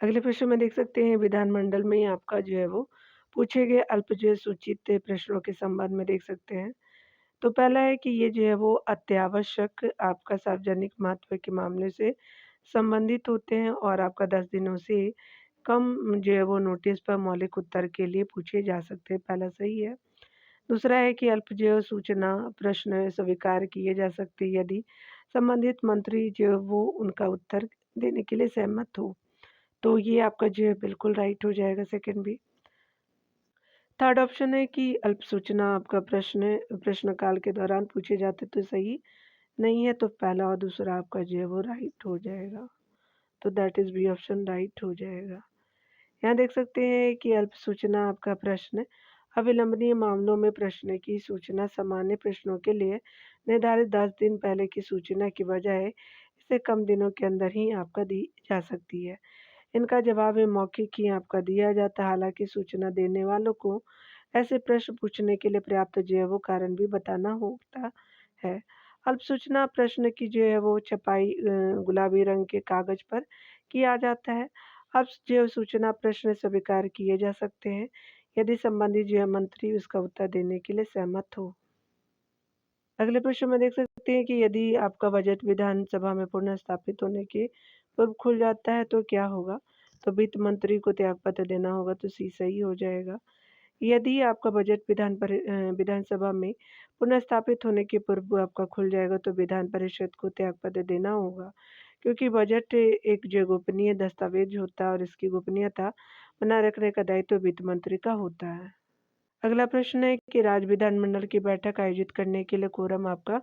अगले प्रश्न में देख सकते हैं विधानमंडल में आपका जो है वो पूछे गए अल्प जो है सूचित प्रश्नों के संबंध में देख सकते हैं। तो पहला है कि ये जो है वो अत्यावश्यक आपका सार्वजनिक महत्व के मामले से संबंधित होते हैं और आपका 10 दिनों से कम जो है वो नोटिस पर मौलिक उत्तर के लिए पूछे जा सकते हैं, पहला सही है। दूसरा है कि अल्प जो है सूचना प्रश्न स्वीकार किए जा सकते हैं यदि संबंधित मंत्री जो है वो उनका उत्तर देने के लिए सहमत हो। तो ये आपका जो है बिल्कुल राइट हो जाएगा, सेकंड भी। थर्ड ऑप्शन है कि अल्प सूचना आपका प्रश्न काल के दौरान पूछे जाते तो सही नहीं है, तो पहला और दूसरा आपका जो है वो राइट हो जाएगा। तो that is B option right हो जाएगा। यहाँ देख सकते हैं कि अल्प सूचना आपका प्रश्न अविलंबनीय मामलों में प्रश्न की सूचना सामान्य प्रश्नों के लिए निर्धारित 10 दिन पहले की सूचना की बजाय इसे कम दिनों के अंदर ही आपका दी जा सकती है। इनका जवाब मौखिक ही आपका दिया जाता है। हालांकि सूचना देने वालों को ऐसे प्रश्न पूछने के लिए पर्याप्त जो है वो कारण भी बताना होता है। अल्प सूचना प्रश्न की जो है वो छपाई गुलाबी रंग के कागज पर किया जाता है। अब जो सूचना प्रश्न स्वीकार किए जा सकते हैं यदि संबंधित जो है मंत्री उसका उत्तर देने के लिए सहमत हो। अगले प्रश्न में देख सकते हैं कि यदि आपका बजट विधानसभा में पुनर्स्थापित होने के पूर्व खुल जाता है तो क्या होगा? तो वित्त मंत्री को त्यागपत्र देना होगा, तो सी सही हो जाएगा। यदि आपका बजट विधानसभा में पुनर्स्थापित होने के पूर्व आपका खुल जाएगा तो विधान परिषद को त्यागपत्र देना होगा, क्योंकि बजट एक जो गोपनीय दस्तावेज होता है और इसकी गोपनीयता बनाए रखने का दायित्व वित्त मंत्री का होता है। अगला प्रश्न है कि राज्य विधानमंडल की बैठक आयोजित करने के लिए कोरम आपका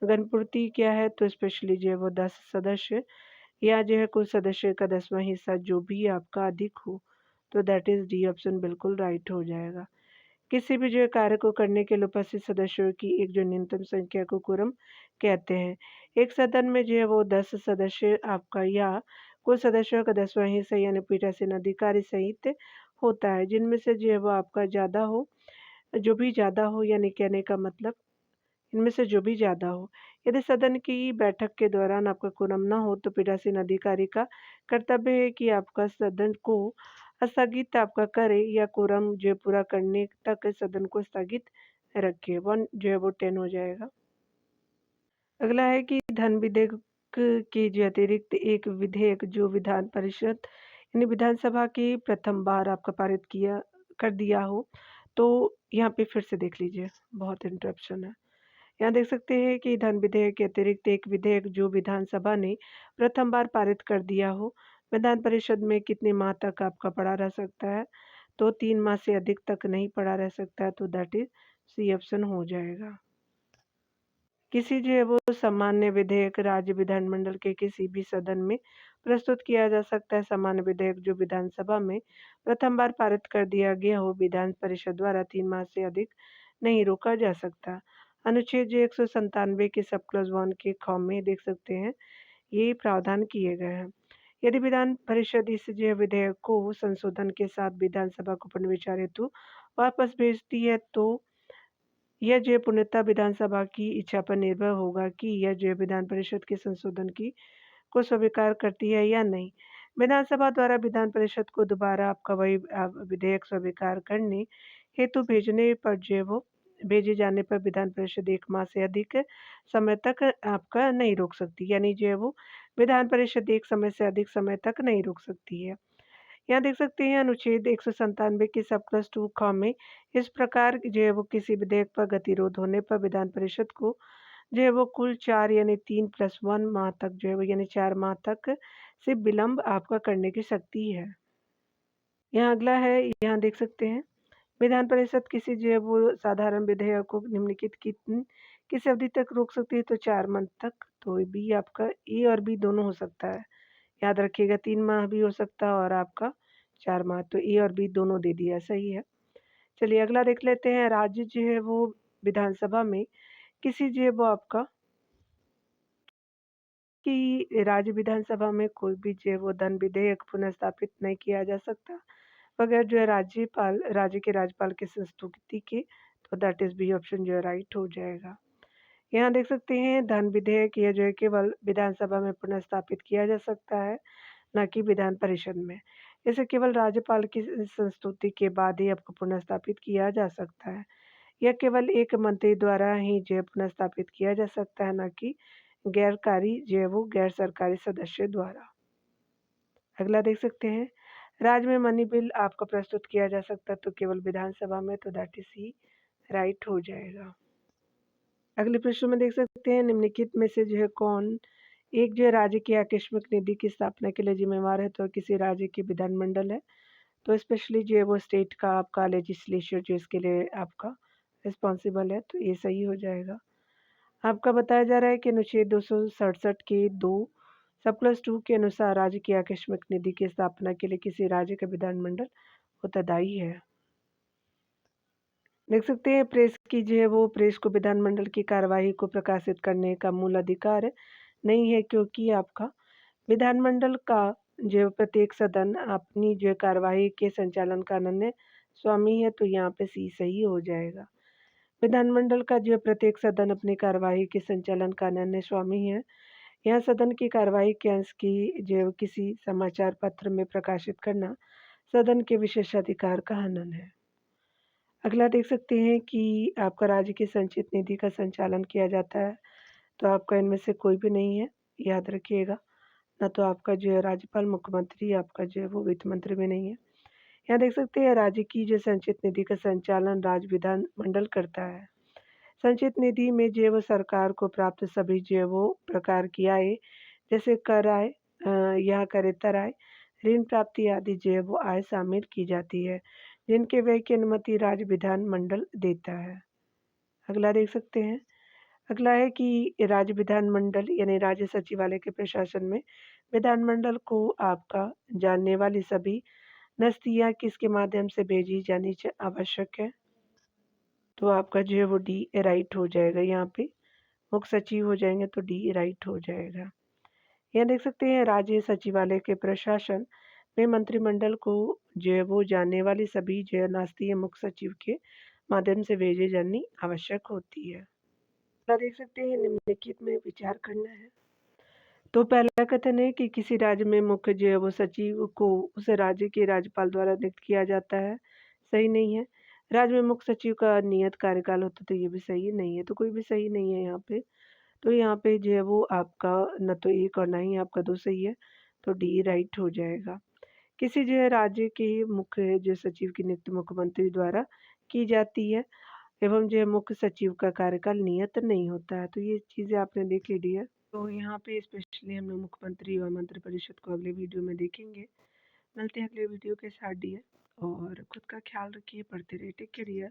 गणपूर्ति क्या है? तो स्पेशली जो है वो 10 सदस्य या जो है कुल सदस्य का 10वां हिस्सा जो भी आपका अधिक हो, तो दैट इज डी ऑप्शन बिल्कुल राइट हो जाएगा। किसी भी जो है कार्य को करने के लिए उपस्थित सदस्यों की एक जो न्यूनतम संख्या को कोरम कहते हैं। एक सदन में जो है वो 10 सदस्य आपका या कुल सदस्यों का 10वां हिस्सा यानी पीठासीन अधिकारी सहित होता है, जिनमें से जो है वो आपका ज़्यादा हो, जो भी ज़्यादा हो यानी कहने का मतलब इनमें से जो भी ज़्यादा हो। यदि सदन की बैठक के दौरान आपका कोरम ना हो तो पीठासीन अधिकारी का कर्तव्य है कि आपका सदन को स्थगित आपका करे या कोरम जो है पूरा करने तक सदन को स्थगित रखे। 1 जो है वो 10 हो जाएगा। अगला है कि धन विधेयक के जो अतिरिक्त एक विधेयक जो विधान परिषद यानी विधानसभा की प्रथम बार आपका पारित किया कर दिया हो, तो यहाँ पे फिर से देख लीजिए, बहुत इंटरप्शन है। यहाँ देख सकते हैं कि धन विधेयक के अतिरिक्त एक विधेयक जो विधानसभा ने प्रथम बार पारित कर दिया हो, विधान परिषद में कितने माह तक आपका पड़ा रह सकता है? तो 3 माह से अधिक तक नहीं पड़ा रह सकता है, तो दैट इज सी ऑप्शन हो जाएगा। किसी जो है वो सामान्य विधेयक राज्य विधानमंडल के किसी भी सदन में प्रस्तुत किया जा सकता है। सामान्य विधेयक जो विधानसभा में प्रथम बार पारित कर दिया गया हो, विधान परिषद द्वारा 3 माह से अधिक नहीं रोका जा सकता। अनुच्छेद जो 197 के सब क्लॉज 1 के ख में देख सकते हैं, ये प्रावधान किए गए हैं। यदि विधान परिषद इस जो विधेयक को संशोधन के साथ विधानसभा को पुनर्विचार हेतु वापस भेजती है, तो यह जो पूर्णतः विधानसभा की इच्छा पर निर्भर होगा कि यह जो विधान परिषद के संशोधन की को स्वीकार करती है या नहीं। विधानसभा द्वारा विधान परिषद को दोबारा आपका वही विधेयक स्वीकार करने हेतु भेजने पर जो वो भेजे जाने पर विधान परिषद 1 माह से अधिक समय तक आपका नहीं रोक सकती, यानी जो है वो विधान परिषद एक समय से अधिक समय तक नहीं रोक सकती है। यहाँ देख सकते हैं अनुच्छेद 197 की सब क्लॉज 2 ख में इस प्रकार जो है वो किसी विधेयक पर गतिरोध होने पर विधान परिषद को जो है वो कुल 4 यानी 3 + 1 माह तक जो है वो यानी 4 माह तक से विलंब आपका करने की शक्ति है। यहाँ अगला है, यहाँ देख सकते हैं विधान परिषद किसी जो है वो साधारण विधेयक को निम्नलिखित किस अवधि तक रोक सकती है? तो 4 मंथ तक। तो बी आपका ए और बी दोनों हो सकता है। याद रखिएगा 3 माह भी हो सकता है और आपका 4 माह, तो ए और बी दोनों दे दिया, सही है। चलिए अगला देख लेते हैं। राज्य जो है वो विधानसभा में किसी जो है वो आपका कि राज्य विधानसभा में कोई भी जो है वो धन विधेयक पुनर्स्थापित नहीं किया जा सकता बगैर जो है राज्य के राज्यपाल की संस्तुति के। तो दैट इज बी ऑप्शन जो है राइट हो जाएगा। यहाँ देख सकते हैं धन विधेयक यह जो है केवल विधानसभा में पुनर्स्थापित किया जा सकता है, न कि विधान परिषद में। इसे केवल राज्यपाल की संस्तुति के बाद ही आपको पुनर्स्थापित किया जा सकता है। यह केवल एक मंत्री द्वारा ही जो है पुनर्स्थापित किया जा सकता है, न कि गैर सरकारी सदस्य द्वारा। अगला देख सकते हैं। राज्य में मनी बिल आपका प्रस्तुत किया जा सकता है तो केवल विधानसभा में। तो दैट इज सी राइट हो जाएगा। अगले प्रश्न में देख सकते हैं निम्नलिखित में से जो है कौन एक जो है राज्य की आकस्मिक निधि की स्थापना के लिए जिम्मेवार है? तो किसी राज्य की विधानमंडल है। तो स्पेशली जो है वो स्टेट का आपका लेजिस्लेचर जो इसके लिए आपका रिस्पॉन्सिबल है। तो ये सही हो जाएगा। आपका बताया जा रहा है कि अनुच्छेद 267 के 2 के अनुसार राज्य की आकस्मिक निधि की स्थापना के लिए किसी राज्य का विधानमंडल उत्तरदायी है। देख सकते हैं प्रेस की जो है वो प्रेस को विधानमंडल की कार्यवाही को प्रकाशित करने का मूल अधिकार नहीं है, क्योंकि आपका विधानमंडल का जो प्रत्येक सदन अपनी जो कार्यवाही के संचालन का अनन्य स्वामी है। तो यहाँ पे सी सही हो जाएगा। विधानमंडल का जो प्रत्येक सदन अपनी कार्यवाही के संचालन का अनन्य स्वामी है। यहाँ सदन की कार्यवाही के अंश की जो किसी समाचार पत्र में प्रकाशित करना सदन के विशेषाधिकार का हनन है। अगला देख सकते हैं कि आपका राज्य की संचित निधि का संचालन किया जाता है। तो आपका इनमें से कोई भी नहीं है, याद रखिएगा। ना तो आपका जो है राज्यपाल, मुख्यमंत्री, आपका जो है वो वित्त मंत्री भी नहीं है। यहाँ देख सकते हैं राज्य की जो संचित निधि का संचालन राज्य विधानमंडल करता है। संचित निधि में जो है वो सरकार को प्राप्त सभी जो है वो प्रकार की आय, जैसे कर आय या करेत्तर आय, ऋण प्राप्ति आदि जो है वो आय शामिल की जाती है, जिनके व्यय की अनुमति राज्य विधानमंडल देता है। अगला देख सकते हैं। अगला है कि राज्य विधानमंडल यानी राज्य सचिवालय के प्रशासन में विधानमंडल को आपका जानने वाली सभी नस्तियाँ किसके माध्यम से भेजी जानी आवश्यक है? तो आपका जो है वो डी राइट हो जाएगा। यहाँ पे मुख्य सचिव हो जाएंगे तो डी राइट हो जाएगा। यहाँ देख सकते हैं राज्य सचिवालय के प्रशासन में मंत्रिमंडल को जो है वो जानने वाली सभी जो है नास्तीय मुख्य सचिव के माध्यम से भेजे जानी आवश्यक होती है। देख सकते हैं निम्नलिखित में विचार करना है। तो पहला कथन है कि किसी राज्य में मुख्य जो है वो सचिव को उस राज्य के राज्यपाल द्वारा नियुक्त किया जाता है, सही नहीं है। राज्य में मुख्य सचिव का नियत कार्यकाल होता है, तो ये भी सही नहीं है। तो कोई भी सही नहीं है यहाँ पे। तो यहाँ पे जो है वो आपका न तो एक और ना ही आपका दो सही है। तो डी राइट हो जाएगा। किसी जो है राज्य के मुख्य जो सचिव की नियुक्ति मुख्यमंत्री द्वारा की जाती है एवं जो है मुख्य सचिव का कार्यकाल नियत नहीं होता है। तो ये चीज़ें आपने देख ली है। तो यहाँ पे स्पेशली हम लोग मुख्यमंत्री और मंत्रिपरिषद को अगले वीडियो में देखेंगे। मिलते हैं अगले वीडियो के साथ डियर, और खुद का ख्याल रखिए, पढ़ते रहिए, टेक केयर डियर।